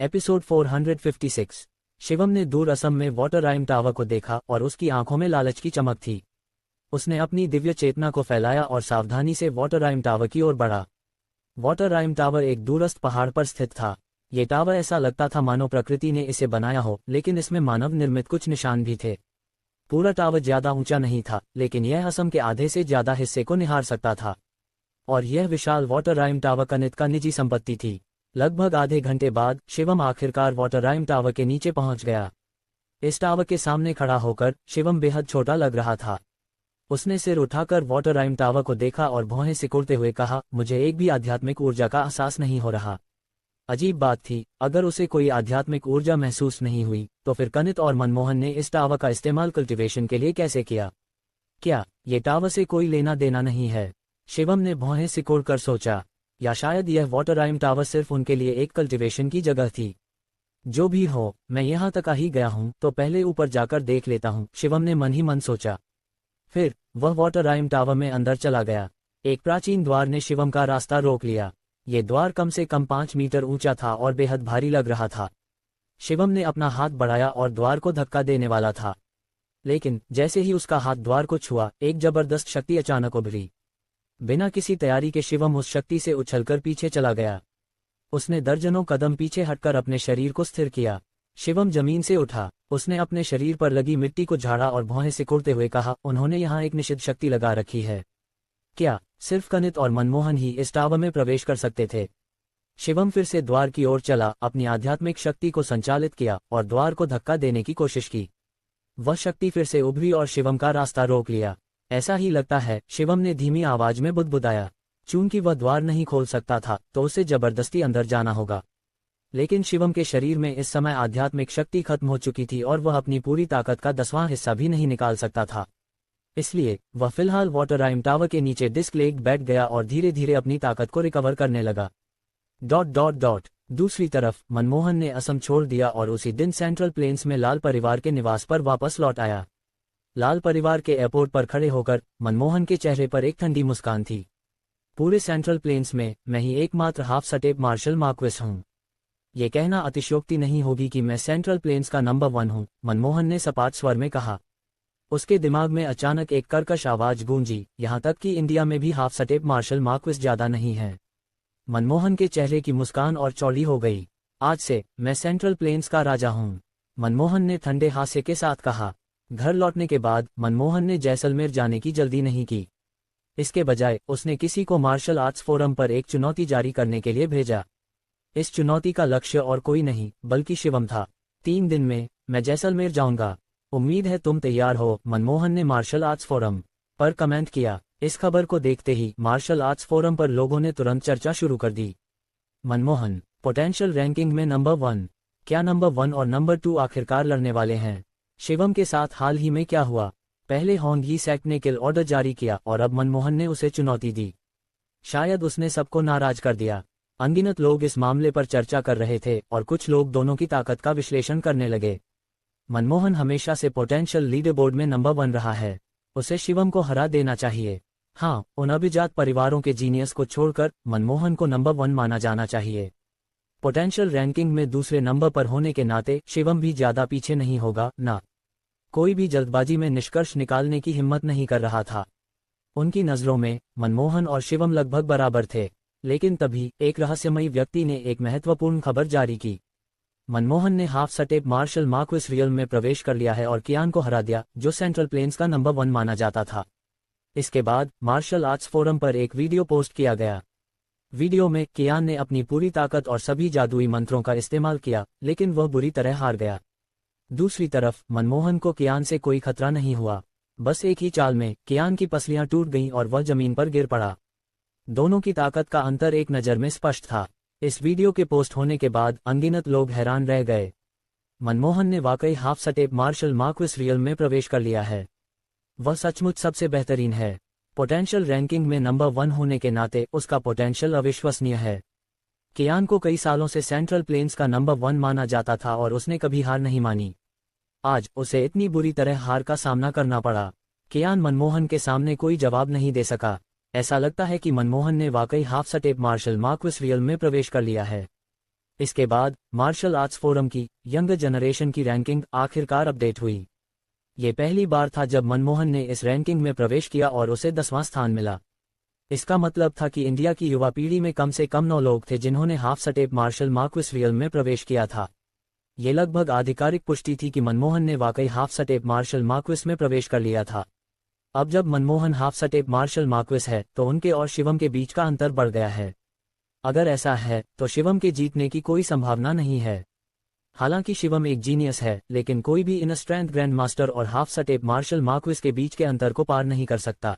Episode 456। Shivam ने दूर असम में वाटर राइम टावर को देखा और उसकी आंखों में लालच की चमक थी। उसने अपनी दिव्य चेतना को फैलाया और सावधानी से वाटर राइम टावर की ओर बढ़ा। वाटर राइम टावर एक दूरस्थ पहाड़ पर स्थित था। ये टावर ऐसा लगता था मानो प्रकृति ने इसे बनाया हो, लेकिन इसमें मानव निर्मित कुछ निशान भी थे। पूरा टावर ज्यादा ऊंचा नहीं था, लेकिन यह असम के आधे से ज्यादा हिस्से को निहार सकता था। और यह विशाल वाटर राइम टावर कनित का निजी संपत्ति थी। लगभग आधे घंटे बाद शिवम आखिरकार वाटर राइम टावर के नीचे पहुंच गया। इस टावर के सामने खड़ा होकर शिवम बेहद छोटा लग रहा था। उसने सिर उठाकर वाटर राइम टावर को देखा और भौहें सिकुड़ते हुए कहा, मुझे एक भी आध्यात्मिक ऊर्जा का एहसास नहीं हो रहा। अजीब बात थी, अगर उसे कोई आध्यात्मिक ऊर्जा महसूस नहीं हुई तो फिर कनित और मनमोहन ने इस टावर का इस्तेमाल कल्टीवेशन के लिए कैसे किया? क्या ये टावर से कोई लेना देना नहीं है? शिवम ने भौहें सिकोड़कर सोचा। या शायद यह वाटर राइम टावर सिर्फ उनके लिए एक कल्टीवेशन की जगह थी। जो भी हो, मैं यहाँ तक आ ही गया हूँ तो पहले ऊपर जाकर देख लेता हूँ, शिवम ने मन ही मन सोचा। फिर वह वाटर राइम टावर में अंदर चला गया। एक प्राचीन द्वार ने शिवम का रास्ता रोक लिया। ये द्वार कम से कम 5 मीटर ऊंचा था और बेहद भारी लग रहा था। शिवम ने अपना हाथ बढ़ाया और द्वार को धक्का देने वाला था, लेकिन जैसे ही उसका हाथ द्वार को छुआ, एक जबरदस्त शक्ति अचानक उभरी। बिना किसी तैयारी के शिवम उस शक्ति से उछलकर पीछे चला गया। उसने दर्जनों कदम पीछे हटकर अपने शरीर को स्थिर किया। शिवम जमीन से उठा। उसने अपने शरीर पर लगी मिट्टी को झाड़ा और भौहें सिकुड़ते हुए कहा, उन्होंने यहाँ एक निषिद्ध शक्ति लगा रखी है। क्या सिर्फ कनित और मनमोहन ही इस टावर में प्रवेश कर सकते थे? शिवम फिर से द्वार की ओर चला, अपनी आध्यात्मिक शक्ति को संचालित किया और द्वार को धक्का देने की कोशिश की। वह शक्ति फिर से उभरी और शिवम का रास्ता रोक लिया। ऐसा ही लगता है, शिवम ने धीमी आवाज में बुदबुदाया। चूंकि वह द्वार नहीं खोल सकता था तो उसे जबरदस्ती अंदर जाना होगा। लेकिन शिवम के शरीर में इस समय आध्यात्मिक शक्ति खत्म हो चुकी थी और वह अपनी पूरी ताकत का 10वां हिस्सा भी नहीं निकाल सकता था। इसलिए वह फिलहाल वाटर राइम टावर के नीचे डिस्क लेग बैठ गया और धीरे धीरे अपनी ताकत को रिकवर करने लगा। ... दूसरी तरफ मनमोहन ने असम छोड़ दिया और उसी दिन सेंट्रल प्लेन्स में लाल परिवार के निवास पर वापस लौट आया। लाल परिवार के एयरपोर्ट पर खड़े होकर मनमोहन के चेहरे पर एक ठंडी मुस्कान थी। पूरे सेंट्रल प्लेन्स में मैं ही एकमात्र हाफ सटेप मार्शल मार्क्वेस हूँ। ये कहना अतिशयोक्ति नहीं होगी कि मैं सेंट्रल प्लेन्स का नंबर 1 हूँ, मनमोहन ने सपाट स्वर में कहा। उसके दिमाग में अचानक एक कर्कश आवाज गूंजी, यहाँ तक कि इंडिया में भी हाफ सटेप मार्शल मार्क्वेस ज्यादा नहीं है। मनमोहन के चेहरे की मुस्कान और चौड़ी हो गई। आज से मैं सेंट्रल प्लेन्स का राजा हूँ, मनमोहन ने ठंडे हास्य के साथ कहा। घर लौटने के बाद मनमोहन ने जैसलमेर जाने की जल्दी नहीं की। इसके बजाय उसने किसी को मार्शल आर्ट्स फोरम पर एक चुनौती जारी करने के लिए भेजा। इस चुनौती का लक्ष्य और कोई नहीं बल्कि शिवम था। 3 दिन में मैं जैसलमेर जाऊंगा, उम्मीद है तुम तैयार हो, मनमोहन ने मार्शल आर्ट्स फोरम पर कमेंट किया। इस खबर को देखते ही मार्शल आर्ट्स फोरम पर लोगों ने तुरंत चर्चा शुरू कर दी। मनमोहन पोटेंशियल रैंकिंग में नंबर 1। क्या नंबर 1 और नंबर 2 आखिरकार लड़ने वाले हैं? शिवम के साथ हाल ही में क्या हुआ? पहले होंग ही सेक्ट ने किल ऑर्डर जारी किया और अब मनमोहन ने उसे चुनौती दी। शायद उसने सबको नाराज कर दिया। अनगिनत लोग इस मामले पर चर्चा कर रहे थे और कुछ लोग दोनों की ताकत का विश्लेषण करने लगे। मनमोहन हमेशा से पोटेंशियल लीडर बोर्ड में नंबर 1 रहा है। उसे शिवम को हरा देना चाहिए। हाँ, उन अभिजात परिवारों के जीनियस को छोड़कर मनमोहन को नंबर 1 माना जाना चाहिए। पोटेंशियल रैंकिंग में दूसरे नंबर पर होने के नाते शिवम भी ज्यादा पीछे नहीं होगा ना। कोई भी जल्दबाजी में निष्कर्ष निकालने की हिम्मत नहीं कर रहा था। उनकी नजरों में मनमोहन और शिवम लगभग बराबर थे। लेकिन तभी एक रहस्यमयी व्यक्ति ने एक महत्वपूर्ण खबर जारी की। मनमोहन ने half step martial marquis realm में प्रवेश कर लिया है और कियान को हरा दिया, जो सेंट्रल प्लेन्स का नंबर 1 माना जाता था। इसके बाद मार्शल आर्ट्स फोरम पर एक वीडियो पोस्ट किया गया। वीडियो में कियान ने अपनी पूरी ताकत और सभी जादुई मंत्रों का इस्तेमाल किया, लेकिन वह बुरी तरह हार गया। दूसरी तरफ मनमोहन को कियान से कोई खतरा नहीं हुआ। बस एक ही चाल में कियान की पसलियां टूट गईं और वह जमीन पर गिर पड़ा। दोनों की ताकत का अंतर एक नज़र में स्पष्ट था। इस वीडियो के पोस्ट होने के बाद अनगिनत लोग हैरान रह गए। मनमोहन ने वाकई half step martial marquis realm में प्रवेश कर लिया है। वह सचमुच सबसे बेहतरीन है। पोटेंशियल रैंकिंग में नंबर 1 होने के नाते उसका पोटेंशियल अविश्वसनीय है। कियान को कई सालों से सेंट्रल प्लेन्स का नंबर 1 माना जाता था और उसने कभी हार नहीं मानी। आज उसे इतनी बुरी तरह हार का सामना करना पड़ा। कियान मनमोहन के सामने कोई जवाब नहीं दे सका। ऐसा लगता है कि मनमोहन ने वाकई half step martial marquis realm में प्रवेश कर लिया है। इसके बाद मार्शल आर्ट्स फोरम की यंग जनरेशन की रैंकिंग आखिरकार अपडेट हुई। ये पहली बार था जब मनमोहन ने इस रैंकिंग में प्रवेश किया और उसे 10वां स्थान मिला। इसका मतलब था कि इंडिया की युवा पीढ़ी में कम से कम 9 लोग थे जिन्होंने half step martial marquis realm में प्रवेश किया था। ये लगभग आधिकारिक पुष्टि थी कि मनमोहन ने वाकई हाफ स्टेप मार्शल मार्क्वेस में प्रवेश कर लिया था। अब जब Manmohan half step martial marquis है तो उनके और शिवम के बीच का अंतर बढ़ गया है। अगर ऐसा है तो शिवम के जीतने की कोई संभावना नहीं है। हालांकि शिवम एक जीनियस है, लेकिन कोई भी इन स्ट्रेंथ ग्रैंड मास्टर और हाफ स्टेप मार्शल मार्क्वेस के बीच के अंतर को पार नहीं कर सकता।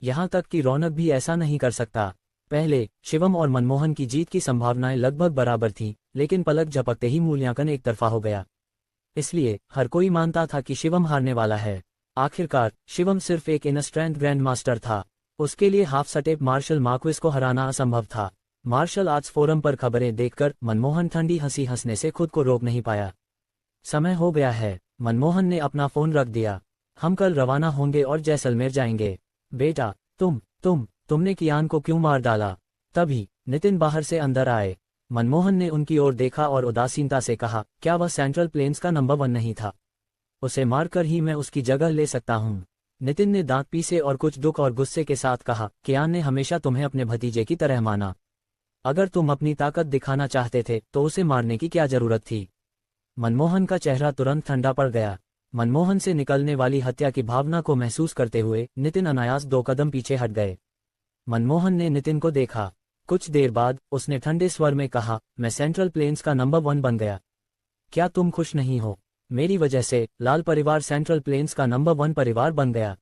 यहां तक कि रौनक भी ऐसा नहीं कर सकता। पहले शिवम और मनमोहन की जीत की संभावनाएं लगभग बराबर थीं, लेकिन पलक झपकते ही मूल्यांकन एक तरफा हो गया। इसलिए हर कोई मानता था कि शिवम हारने वाला है। आखिरकार शिवम सिर्फ एक इन स्ट्रेंथ ग्रैंड मास्टर था। उसके लिए हाफ स्टेप मार्शल मार्क्वेस को हराना असंभव था। मार्शल आर्ट्स फोरम पर खबरें देखकर मनमोहन ठंडी हंसी हंसने से खुद को रोक नहीं पाया। समय हो गया है। मनमोहन ने अपना फोन रख दिया। हम कल रवाना होंगे और जैसलमेर जाएंगे। बेटा, तुमने कियान को क्यों मार डाला? तभी नितिन बाहर से अंदर आए। मनमोहन ने उनकी ओर देखा और उदासीनता से कहा, क्या वह सेंट्रल प्लेन्स का नंबर 1 नहीं था? उसे मारकर ही मैं उसकी जगह ले सकता हूँ। नितिन ने दांत पीसे और कुछ दुख और गुस्से के साथ कहा, कियान ने हमेशा तुम्हें अपने भतीजे की तरह माना। अगर तुम अपनी ताकत दिखाना चाहते थे तो उसे मारने की क्या जरूरत थी? मनमोहन का चेहरा तुरंत ठंडा पड़ गया। मनमोहन से निकलने वाली हत्या की भावना को महसूस करते हुए नितिन अनायास 2 कदम पीछे हट गए। मनमोहन ने नितिन को देखा। कुछ देर बाद उसने ठंडे स्वर में कहा, मैं सेंट्रल प्लेन्स का नंबर 1 बन गया। क्या तुम खुश नहीं हो? मेरी वजह से लाल परिवार सेंट्रल प्लेन्स का नंबर 1 परिवार बन गया।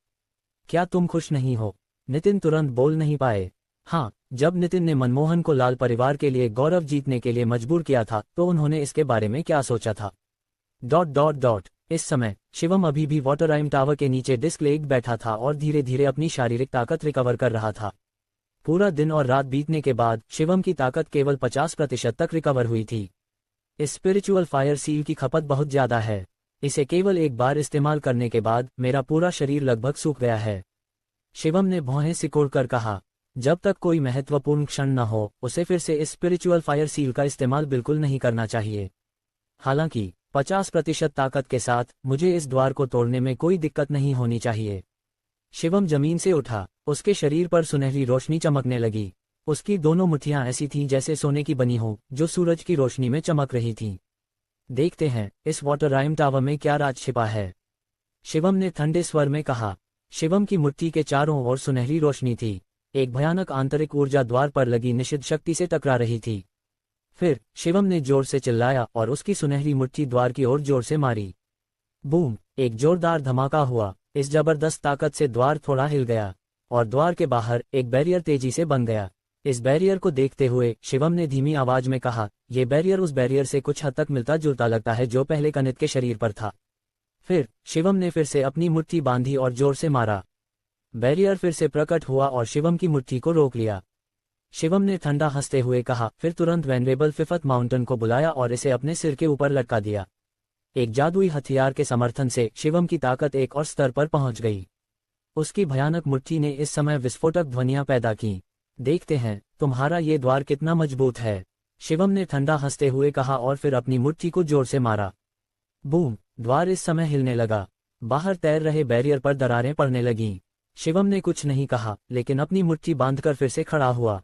क्या तुम खुश नहीं हो? नितिन तुरंत बोल नहीं पाए। हाँ, जब नितिन ने मनमोहन को लाल परिवार के लिए गौरव जीतने के लिए मजबूर किया था तो उन्होंने इसके बारे में क्या सोचा था? ... इस समय शिवम अभी भी वाटरआइम टावर के नीचे डिस्क लेग बैठा था और धीरे धीरे अपनी शारीरिक ताकत रिकवर कर रहा था। पूरा दिन और रात बीतने के बाद शिवम की ताकत केवल 50% तक रिकवर हुई थी। इस स्पिरिचुअल फायर सील की खपत बहुत ज्यादा है। इसे केवल एक बार इस्तेमाल करने के बाद मेरा पूरा शरीर लगभग सूख गया है। शिवम ने भौहें सिकोड़कर कहा। जब तक कोई महत्वपूर्ण क्षण न हो उसे फिर से इस स्पिरिचुअल फायर सील का इस्तेमाल बिल्कुल नहीं करना चाहिए। हालांकि 50% ताकत के साथ मुझे इस द्वार को तोड़ने में कोई दिक्कत नहीं होनी चाहिए। शिवम जमीन से उठा। उसके शरीर पर सुनहरी रोशनी चमकने लगी। उसकी दोनों मुट्ठियां ऐसी थीं जैसे सोने की बनी हो, जो सूरज की रोशनी में चमक रही थीं। देखते हैं इस वाटरआइम टावर में क्या राज छिपा है, शिवम ने ठंडे स्वर में कहा। शिवम की मुट्ठी के चारों ओर सुनहरी रोशनी थी। एक भयानक आंतरिक ऊर्जा द्वार पर लगी निषिद्ध शक्ति से टकरा रही थी। फिर शिवम ने जोर से चिल्लाया और उसकी सुनहरी मुट्ठी द्वार की ओर जोर से मारी। बूम! एक जोरदार धमाका हुआ। इस जबरदस्त ताकत से द्वार थोड़ा हिल गया और द्वार के बाहर एक बैरियर तेजी से बन गया। इस बैरियर को देखते हुए शिवम ने धीमी आवाज में कहा, यह बैरियर उस बैरियर से कुछ हद तक मिलता जुलता लगता है जो पहले कनित के शरीर पर था। फिर शिवम ने फिर से अपनी मुट्ठी बांधी और जोर से मारा। बैरियर फिर से प्रकट हुआ और शिवम की मुट्ठी को रोक लिया। शिवम ने ठंडा हंसते हुए कहा, फिर तुरंत वेनरेबल फिफ्थ माउंटेन को बुलाया और इसे अपने सिर के ऊपर लटका दिया। एक जादुई हथियार के समर्थन से शिवम की ताकत एक और स्तर पर पहुंच गई। उसकी भयानक मुट्ठी ने इस समय विस्फोटक ध्वनियां पैदा की। देखते हैं तुम्हारा ये द्वार कितना मजबूत है, शिवम ने ठंडा हंसते हुए कहा और फिर अपनी मुट्ठी को जोर से मारा। बूम! द्वार इस समय हिलने लगा। बाहर तैर रहे बैरियर पर दरारें पड़ने लगीं। शिवम ने कुछ नहीं कहा लेकिन अपनी मुट्ठी बांधकर फिर से खड़ा हुआ।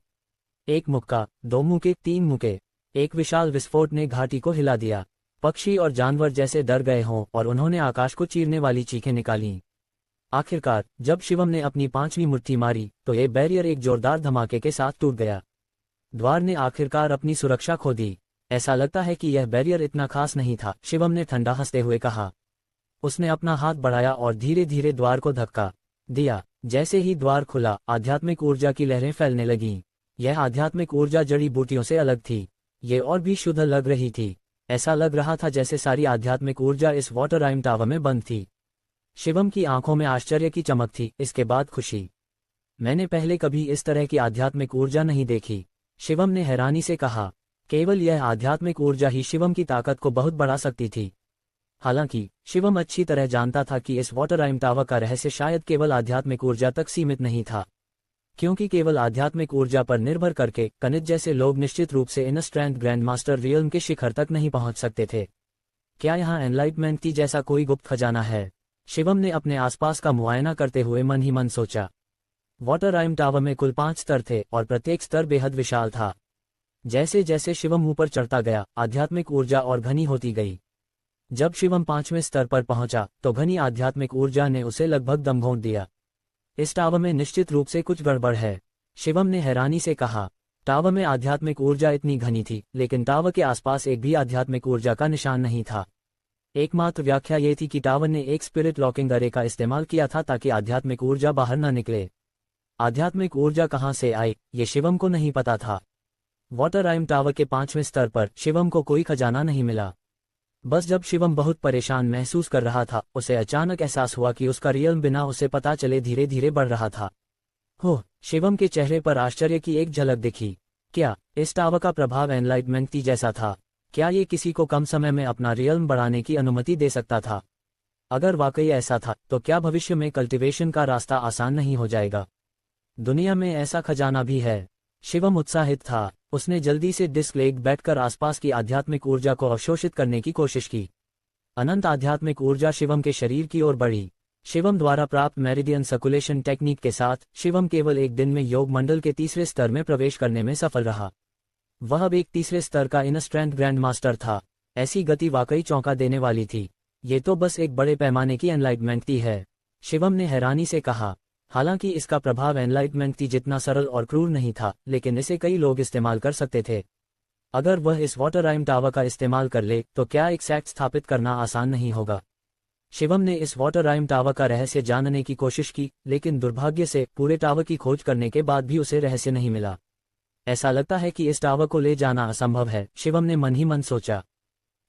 एक मुक्का, 2 मुक्के, 3 मुक्के। एक विशाल विस्फोट ने घाटी को हिला दिया। पक्षी और जानवर जैसे डर गए हों और उन्होंने आकाश को चीरने वाली चीखें निकालीं। आखिरकार जब शिवम ने अपनी 5वीं मुट्ठी मारी तो ये बैरियर एक जोरदार धमाके के साथ टूट गया। द्वार ने आखिरकार अपनी सुरक्षा खो दी। ऐसा लगता है कि यह बैरियर इतना खास नहीं था, शिवम ने ठंडा हंसते हुए कहा। उसने अपना हाथ बढ़ाया और धीरे धीरे द्वार को धक्का दिया। जैसे ही द्वार खुला, आध्यात्मिक ऊर्जा की लहरें फैलने लगीं। यह आध्यात्मिक ऊर्जा जड़ी बूटियों से अलग थी। ये और भी शुद्ध लग रही थी। ऐसा लग रहा था जैसे सारी आध्यात्मिक ऊर्जा इस वाटरआइम टावर में बंद थी। शिवम की आंखों में आश्चर्य की चमक थी, इसके बाद खुशी। मैंने पहले कभी इस तरह की आध्यात्मिक ऊर्जा नहीं देखी, शिवम ने हैरानी से कहा। केवल यह आध्यात्मिक ऊर्जा ही शिवम की ताकत को बहुत बढ़ा सकती थी। हालांकि शिवम अच्छी तरह जानता था कि इस वाटरआइम टावर का रहस्य शायद केवल आध्यात्मिक ऊर्जा तक सीमित नहीं था। क्योंकि केवल आध्यात्मिक ऊर्जा पर निर्भर करके कनित जैसे लोग निश्चित रूप से inner strength grand master realm के शिखर तक नहीं पहुंच सकते थे। क्या यहाँ एनलाइटमेंट की जैसा कोई गुप्त खजाना है? शिवम ने अपने आसपास का मुआयना करते हुए मन ही मन सोचा। वाटर राइम टावर में कुल 5 स्तर थे और प्रत्येक स्तर बेहद विशाल था। जैसे जैसे शिवम ऊपर चढ़ता गया, आध्यात्मिक ऊर्जा और घनी होती गई। जब शिवम 5वें स्तर पर पहुंचा तो घनी आध्यात्मिक ऊर्जा ने उसे लगभग दम घोंट दिया। इस टावर में निश्चित रूप से कुछ गड़बड़ है, शिवम ने हैरानी से कहा। टावर में आध्यात्मिक ऊर्जा इतनी घनी थी, लेकिन टावर के आसपास एक भी आध्यात्मिक ऊर्जा का निशान नहीं था। एकमात्र व्याख्या ये थी कि टावर ने एक स्पिरिट लॉकिंग अरे का इस्तेमाल किया था ताकि आध्यात्मिक ऊर्जा बाहर न निकले। आध्यात्मिक ऊर्जा कहाँ से आई, ये शिवम को नहीं पता था। वाटर राइम टावर के 5वें स्तर पर शिवम को कोई खजाना नहीं मिला। बस जब शिवम बहुत परेशान महसूस कर रहा था, उसे अचानक एहसास हुआ कि उसका रियल्म बिना उसे पता चले धीरे धीरे बढ़ रहा था। हो, शिवम के चेहरे पर आश्चर्य की एक झलक दिखी। क्या इस टावर का प्रभाव एनलाइटमेंट की जैसा था? क्या ये किसी को कम समय में अपना रियल्म बढ़ाने की अनुमति दे सकता था? अगर वाकई ऐसा था तो क्या भविष्य में कल्टीवेशन का रास्ता आसान नहीं हो जाएगा? दुनिया में ऐसा खजाना भी है। शिवम उत्साहित था। उसने जल्दी से डिस्क लेग बैठकर आसपास की आध्यात्मिक ऊर्जा को अवशोषित करने की कोशिश की। अनंत आध्यात्मिक ऊर्जा शिवम के शरीर की ओर बढ़ी। शिवम द्वारा प्राप्त मेरिडियन सर्कुलेशन टेक्निक के साथ शिवम केवल एक दिन में योग मंडल के 3रे स्तर में प्रवेश करने में सफल रहा। वह अब एक 3रे स्तर का इनर स्ट्रेंथ ग्रैंड मास्टर था। ऐसी गति वाकई चौंका देने वाली थी। ये तो बस एक बड़े पैमाने की एनलाइटमेंट थी है, शिवम ने हैरानी से कहा। हालांकि इसका प्रभाव एनलाइटमेंट थी जितना सरल और क्रूर नहीं था, लेकिन इसे कई लोग इस्तेमाल कर सकते थे। अगर वह इस वाटर राइम टावर का इस्तेमाल कर ले तो क्या एक सेक्ट स्थापित करना आसान नहीं होगा? शिवम ने इस वाटर राइम टावर का रहस्य जानने की कोशिश की, लेकिन दुर्भाग्य से पूरे टावर की खोज करने के बाद भी उसे रहस्य नहीं मिला। ऐसा लगता है कि इस टावर को ले जाना असंभव है, शिवम ने मन ही मन सोचा।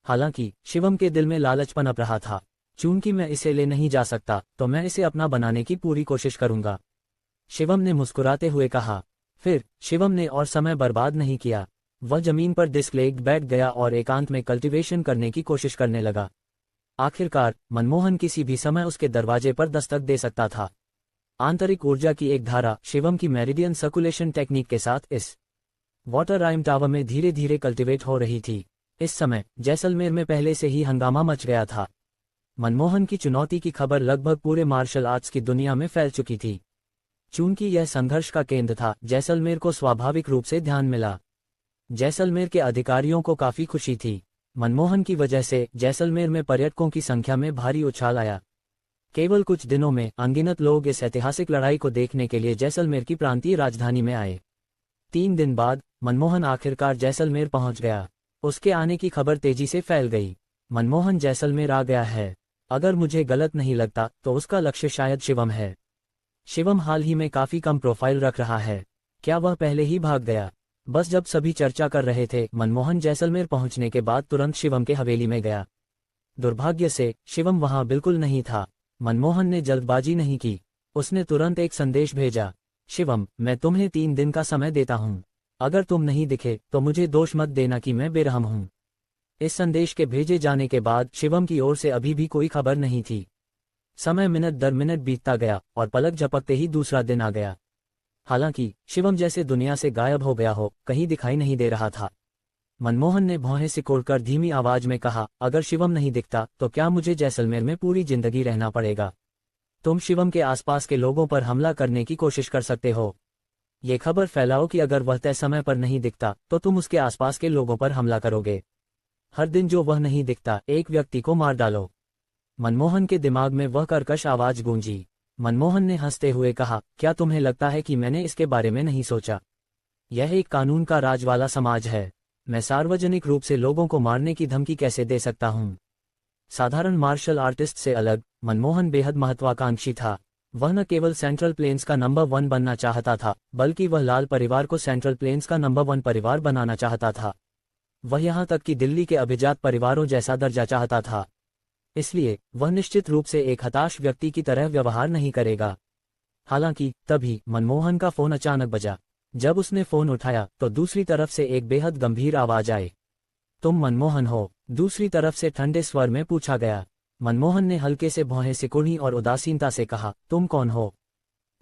हालांकि शिवम के दिल में लालच पनप रहा था। चूंकि मैं इसे ले नहीं जा सकता तो मैं इसे अपना बनाने की पूरी कोशिश करूंगा, शिवम ने मुस्कुराते हुए कहा। फिर शिवम ने और समय बर्बाद नहीं किया। वह जमीन पर डिस्क लेग बैठ गया और एकांत में कल्टीवेशन करने की कोशिश करने लगा। आखिरकार मनमोहन किसी भी समय उसके दरवाजे पर दस्तक दे सकता था। आंतरिक ऊर्जा की एक धारा शिवम की मेरिडियन सर्कुलेशन टेक्निक के साथ इस वाटर राइम टावर में धीरे धीरे कल्टीवेट हो रही थी। इस समय जैसलमेर में पहले से ही हंगामा मच गया था। मनमोहन की चुनौती की खबर लगभग पूरे मार्शल आर्ट्स की दुनिया में फैल चुकी थी। चूंकि यह संघर्ष का केंद्र था, जैसलमेर को स्वाभाविक रूप से ध्यान मिला। जैसलमेर के अधिकारियों को काफी खुशी थी। मनमोहन की वजह से जैसलमेर में पर्यटकों की संख्या में भारी उछाल आया। केवल कुछ दिनों में अनगिनत लोग इस ऐतिहासिक लड़ाई को देखने के लिए जैसलमेर की प्रांतीय राजधानी में आए। 3 दिन बाद मनमोहन आखिरकार जैसलमेर पहुंच गया। उसके आने की खबर तेजी से फैल गई। मनमोहन जैसलमेर आ गया है। अगर मुझे गलत नहीं लगता तो उसका लक्ष्य शायद शिवम है। शिवम हाल ही में काफी कम प्रोफाइल रख रहा है। क्या वह पहले ही भाग गया? बस जब सभी चर्चा कर रहे थे, मनमोहन जैसलमेर पहुंचने के बाद तुरंत शिवम के हवेली में गया। दुर्भाग्य से शिवम वहां बिल्कुल नहीं था। मनमोहन ने जल्दबाजी नहीं की। उसने तुरंत एक संदेश भेजा। शिवम, मैं तुम्हें 3 दिन का समय देता हूं। अगर तुम नहीं दिखे तो मुझे दोष मत देना कि मैं बेरहम हूं। इस संदेश के भेजे जाने के बाद शिवम की ओर से अभी भी कोई खबर नहीं थी। समय मिनट दर मिनट बीतता गया और पलक झपकते ही दूसरा दिन आ गया। हालांकि शिवम जैसे दुनिया से गायब हो गया हो, कहीं दिखाई नहीं दे रहा था। मनमोहन ने भौहें सिकोड़कर धीमी आवाज में कहा, अगर शिवम नहीं दिखता तो क्या मुझे जैसलमेर में पूरी जिंदगी रहना पड़ेगा? तुम शिवम के आसपास के लोगों पर हमला करने की कोशिश कर सकते हो। ये खबर फैलाओ कि अगर वह तय समय पर नहीं दिखता तो तुम उसके आसपास के लोगों पर हमला करोगे। हर दिन जो वह नहीं दिखता, एक व्यक्ति को मार डालो। मनमोहन के दिमाग में वह कर्कश आवाज गूंजी। मनमोहन ने हंसते हुए कहा, क्या तुम्हें लगता है कि मैंने इसके बारे में नहीं सोचा? यह एक कानून का राज वाला समाज है। मैं सार्वजनिक रूप से लोगों को मारने की धमकी कैसे दे सकता हूं? साधारण मार्शल आर्टिस्ट से अलग मनमोहन बेहद महत्वाकांक्षी था। वह न केवल सेंट्रल प्लेन्स का नंबर 1 बनना चाहता था, बल्कि वह लाल परिवार को सेंट्रल प्लेन्स का नंबर 1 परिवार बनाना चाहता था। वह यहाँ तक कि दिल्ली के अभिजात परिवारों जैसा दर्जा चाहता था। इसलिए वह निश्चित रूप से एक हताश व्यक्ति की तरह व्यवहार नहीं करेगा। हालांकि तभी मनमोहन का फोन अचानक बजा। जब उसने फोन उठाया तो दूसरी तरफ से एक बेहद गंभीर आवाज आई। तुम मनमोहन हो? दूसरी तरफ से ठंडे स्वर में पूछा गया। मनमोहन ने हल्के से भौहें सिकुड़ी और उदासीनता से कहा, तुम कौन हो?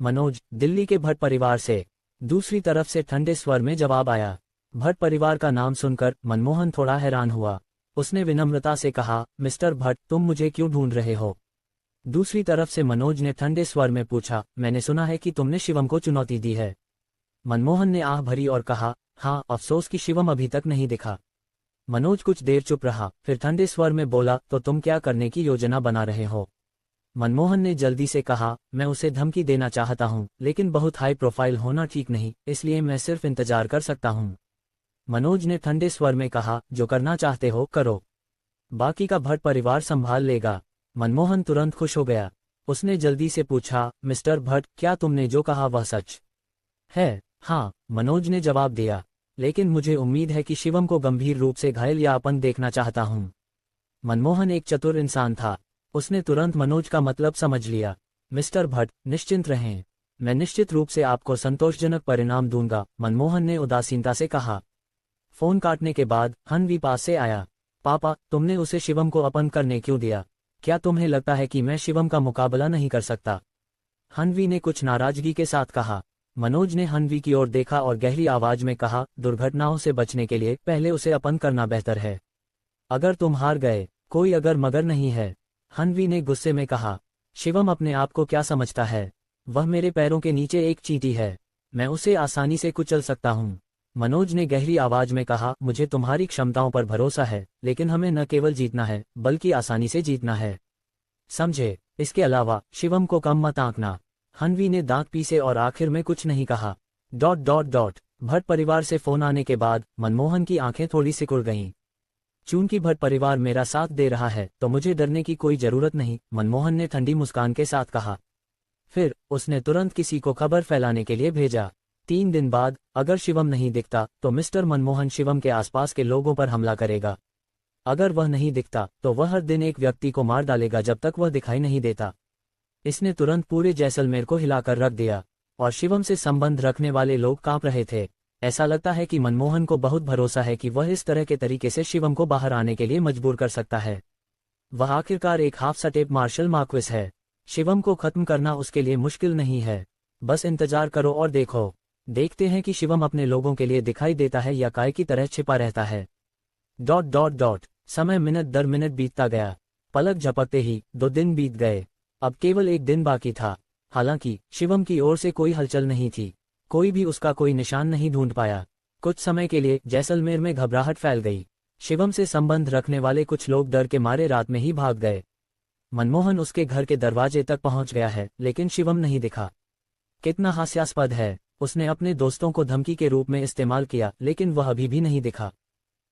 मनोज, दिल्ली के भट्ट परिवार से। दूसरी तरफ से ठंडे स्वर में जवाब आया। भट्ट परिवार का नाम सुनकर मनमोहन थोड़ा हैरान हुआ। उसने विनम्रता से कहा, मिस्टर भट्ट, तुम मुझे क्यों ढूंढ रहे हो? दूसरी तरफ से मनोज ने ठंडे स्वर में पूछा, मैंने सुना है कि तुमने शिवम को चुनौती दी है। मनमोहन ने आह भरी और कहा, हाँ, अफसोस कि शिवम अभी तक नहीं दिखा। मनोज कुछ देर चुप रहा, फिर ठंडे स्वर में बोला, तो तुम क्या करने की योजना बना रहे हो? मनमोहन ने जल्दी से कहा, मैं उसे धमकी देना चाहता हूँ, लेकिन बहुत हाई प्रोफाइल होना ठीक नहीं, इसलिए मैं सिर्फ इंतजार कर सकता हूँ। मनोज ने ठंडे स्वर में कहा, जो करना चाहते हो करो, बाकी का भट्ट परिवार संभाल लेगा। मनमोहन तुरंत खुश हो गया। उसने जल्दी से पूछा, मिस्टर भट्ट, क्या तुमने जो कहा वह सच है? हाँ, मनोज ने जवाब दिया, लेकिन मुझे उम्मीद है कि शिवम को गंभीर रूप से घायल या अपन देखना चाहता हूँ। मनमोहन एक चतुर इंसान था। उसने तुरंत मनोज का मतलब समझ लिया। मिस्टर भट्ट, निश्चिंत रहें, मैं निश्चित रूप से आपको संतोषजनक परिणाम दूंगा, मनमोहन ने उदासीनता से कहा। फोन काटने के बाद हनवी पास से आया। पापा, तुमने उसे शिवम को अपन करने क्यों दिया? क्या तुम्हें लगता है कि मैं शिवम का मुकाबला नहीं कर सकता? हनवी ने कुछ नाराजगी के साथ कहा। मनोज ने हनवी की ओर देखा और गहरी आवाज में कहा, दुर्घटनाओं से बचने के लिए पहले उसे अपन करना बेहतर है। अगर तुम हार गए, कोई अगर मगर नहीं है, हनवी ने गुस्से में कहा। शिवम अपने आप को क्या समझता है? वह मेरे पैरों के नीचे एक चींटी है, मैं उसे आसानी से कुचल सकता हूँ। मनोज ने गहरी आवाज में कहा, मुझे तुम्हारी क्षमताओं पर भरोसा है, लेकिन हमें न केवल जीतना है, बल्कि आसानी से जीतना है, समझे? इसके अलावा शिवम को कम मत आंकना। हनवी ने दांत पीसे और आखिर में कुछ नहीं कहा। ... भट्ट परिवार से फोन आने के बाद मनमोहन की आंखें थोड़ी सिकुड़ गईं। चूंकि भट्ट परिवार मेरा साथ दे रहा है, तो मुझे डरने की कोई जरूरत नहीं, मनमोहन ने ठंडी मुस्कान के साथ कहा। फिर उसने तुरंत किसी को खबर फैलाने के लिए भेजा। 3 दिन बाद अगर शिवम नहीं दिखता तो मिस्टर मनमोहन शिवम के आसपास के लोगों पर हमला करेगा। अगर वह नहीं दिखता तो वह हर दिन एक व्यक्ति को मार डालेगा जब तक वह दिखाई नहीं देता। इसने तुरंत पूरे जैसलमेर को हिलाकर रख दिया, और शिवम से संबंध रखने वाले लोग कांप रहे थे। ऐसा लगता है कि मनमोहन को बहुत भरोसा है कि वह इस तरह के तरीके से शिवम को बाहर आने के लिए मजबूर कर सकता है। वह आखिरकार एक हाफ सटेप मार्शल मार्क्विस है। शिवम को खत्म करना उसके लिए मुश्किल नहीं है। बस इंतजार करो और देखो। देखते हैं कि शिवम अपने लोगों के लिए दिखाई देता है या काय की तरह छिपा रहता है। ... समय मिनट दर मिनट बीतता गया। पलक झपकते ही 2 दिन बीत गए। अब केवल 1 दिन बाकी था। हालांकि शिवम की ओर से कोई हलचल नहीं थी। कोई भी उसका कोई निशान नहीं ढूंढ पाया। कुछ समय के लिए जैसलमेर में घबराहट फैल गई। शिवम से संबंध रखने वाले कुछ लोग डर के मारे रात में ही भाग गए। मनमोहन उसके घर के दरवाजे तक पहुंच गया है, लेकिन शिवम नहीं दिखा। कितना हास्यास्पद है। उसने अपने दोस्तों को धमकी के रूप में इस्तेमाल किया, लेकिन वह अभी भी नहीं दिखा।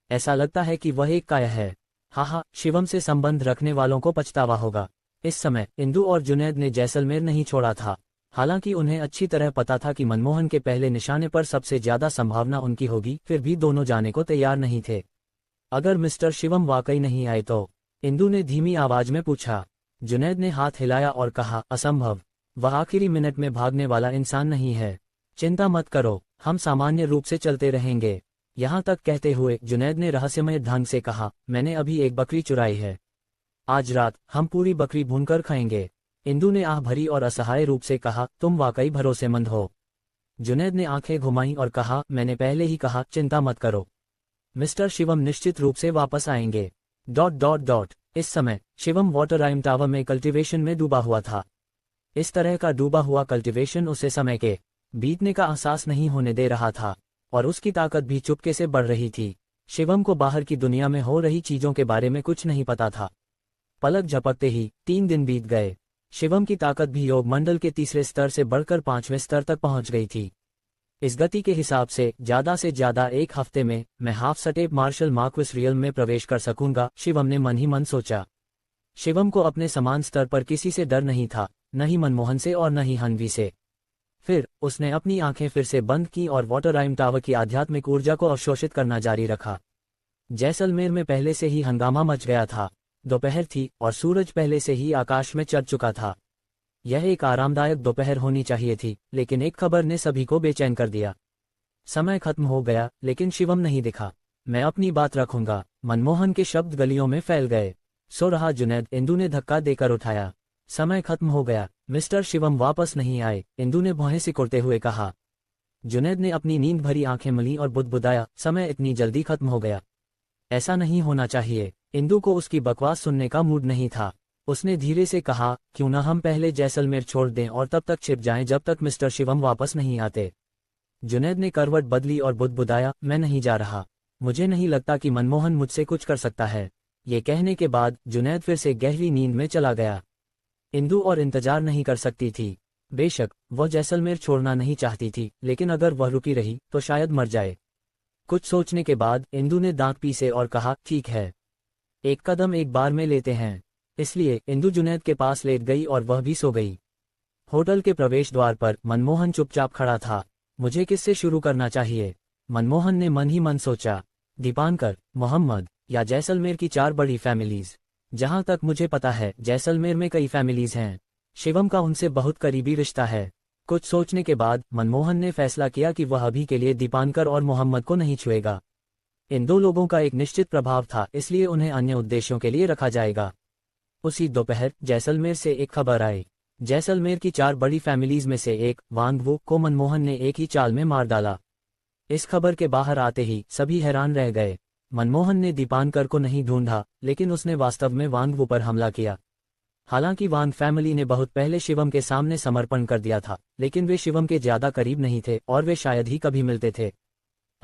ऐसा लगता है कि वह एक काया है। हाँ, शिवम से संबंध रखने वालों को पछतावा होगा। इस समय इंदु और जुनैद ने जैसलमेर नहीं छोड़ा था। हालांकि उन्हें अच्छी तरह पता था कि मनमोहन के पहले निशाने पर सबसे ज्यादा संभावना उनकी होगी, फिर भी दोनों जाने को तैयार नहीं थे। अगर मिस्टर शिवम वाकई नहीं आए तो? इंदु ने धीमी आवाज में पूछा। जुनैद ने हाथ हिलाया और कहा, असंभव। वह आखिरी मिनट में भागने वाला इंसान नहीं है। चिंता मत करो, हम सामान्य रूप से चलते रहेंगे। यहाँ तक कहते हुए जुनैद ने रहस्यमय ढंग से कहा, मैंने अभी एक बकरी चुराई है। आज रात हम पूरी बकरी भूनकर खाएंगे। इंदु ने आह भरी और असहाय रूप से कहा, तुम वाकई भरोसेमंद हो। जुनैद ने आंखें घुमाईं और कहा, मैंने पहले ही कहा, चिंता मत करो। मिस्टर शिवम निश्चित रूप से वापस आएंगे। ... इस समय शिवम वाटरराइम टावर में कल्टीवेशन में डूबा हुआ था। इस तरह का डूबा हुआ कल्टीवेशन उसे समय के बीतने का एहसास नहीं होने दे रहा था, और उसकी ताकत भी चुपके से बढ़ रही थी। शिवम को बाहर की दुनिया में हो रही चीजों के बारे में कुछ नहीं पता था। पलक झपकते ही 3 दिन बीत गए। शिवम की ताकत भी योग मंडल के 3रे स्तर से बढ़कर 5वें स्तर तक पहुंच गई थी। इस गति के हिसाब से ज्यादा 1 हफ्ते में मैं half step martial marquis realm में प्रवेश कर सकूंगा, शिवम ने मन ही मन सोचा। शिवम को अपने समान स्तर पर किसी से डर नहीं था, न ही मनमोहन से और न ही हनवी से। फिर उसने अपनी आंखें फिर से बंद की और वाटरराइम टावर की आध्यात्मिक ऊर्जा को अवशोषित करना जारी रखा। जैसलमेर में पहले से ही हंगामा मच गया था। दोपहर थी और सूरज पहले से ही आकाश में चढ़ चुका था। यह एक आरामदायक दोपहर होनी चाहिए थी, लेकिन एक खबर ने सभी को बेचैन कर दिया। समय खत्म हो गया, लेकिन शिवम नहीं दिखा। मैं अपनी बात रखूंगा, मनमोहन के शब्द गलियों में फैल गए। सो रहा जुनैद, इंदु ने धक्का देकर उठाया। समय खत्म हो गया, मिस्टर शिवम वापस नहीं आए, इंदु ने भौहें सिकोड़ते हुए कहा। जुनैद ने अपनी नींद भरी आंखें मली और बुदबुदाया, समय इतनी जल्दी खत्म हो गया। ऐसा नहीं होना चाहिए। इंदु को उसकी बकवास सुनने का मूड नहीं था। उसने धीरे से कहा, क्यों ना हम पहले जैसलमेर छोड़ दें और तब तक छिप जाएं जब तक मिस्टर शिवम वापस नहीं आते। जुनैद ने करवट बदली और बुदबुदाया, मैं नहीं जा रहा। मुझे नहीं लगता कि मनमोहन मुझसे कुछ कर सकता है। ये कहने के बाद जुनैद फिर से गहरी नींद में चला गया। इंदु और इंतजार नहीं कर सकती थी। बेशक वह जैसलमेर छोड़ना नहीं चाहती थी, लेकिन अगर वह रुकी रही तो शायद मर जाए। कुछ सोचने के बाद इंदु ने दांत पीसे और कहा, ठीक है, एक कदम एक बार में लेते हैं। इसलिए इंदु जुनैद के पास लेट गई और वह भी सो गई। होटल के प्रवेश द्वार पर मनमोहन चुपचाप खड़ा था। मुझे किससे शुरू करना चाहिए? मनमोहन ने मन ही मन सोचा। दीपांकर, मोहम्मद या जैसलमेर की 4 बड़ी फैमिलीज? जहां तक मुझे पता है जैसलमेर में कई फैमिलीज हैं। शिवम का उनसे बहुत करीबी रिश्ता है। कुछ सोचने के बाद मनमोहन ने फैसला किया कि वह अभी के लिए दीपांकर और मोहम्मद को नहीं छुएगा। इन 2 लोगों का एक निश्चित प्रभाव था, इसलिए उन्हें अन्य उद्देश्यों के लिए रखा जाएगा। उसी दोपहर जैसलमेर से एक खबर आई। जैसलमेर की 4 बड़ी फैमिलीज में से एक, वांग वू को मनमोहन ने एक ही चाल में मार डाला। इस खबर के बाहर आते ही सभी हैरान रह गए। मनमोहन ने दीपांकर को नहीं ढूंढा, लेकिन उसने वास्तव में वांग वू पर हमला किया। हालांकि वांग फैमिली ने बहुत पहले शिवम के सामने समर्पण कर दिया था, लेकिन वे शिवम के ज्यादा करीब नहीं थे और वे शायद ही कभी मिलते थे।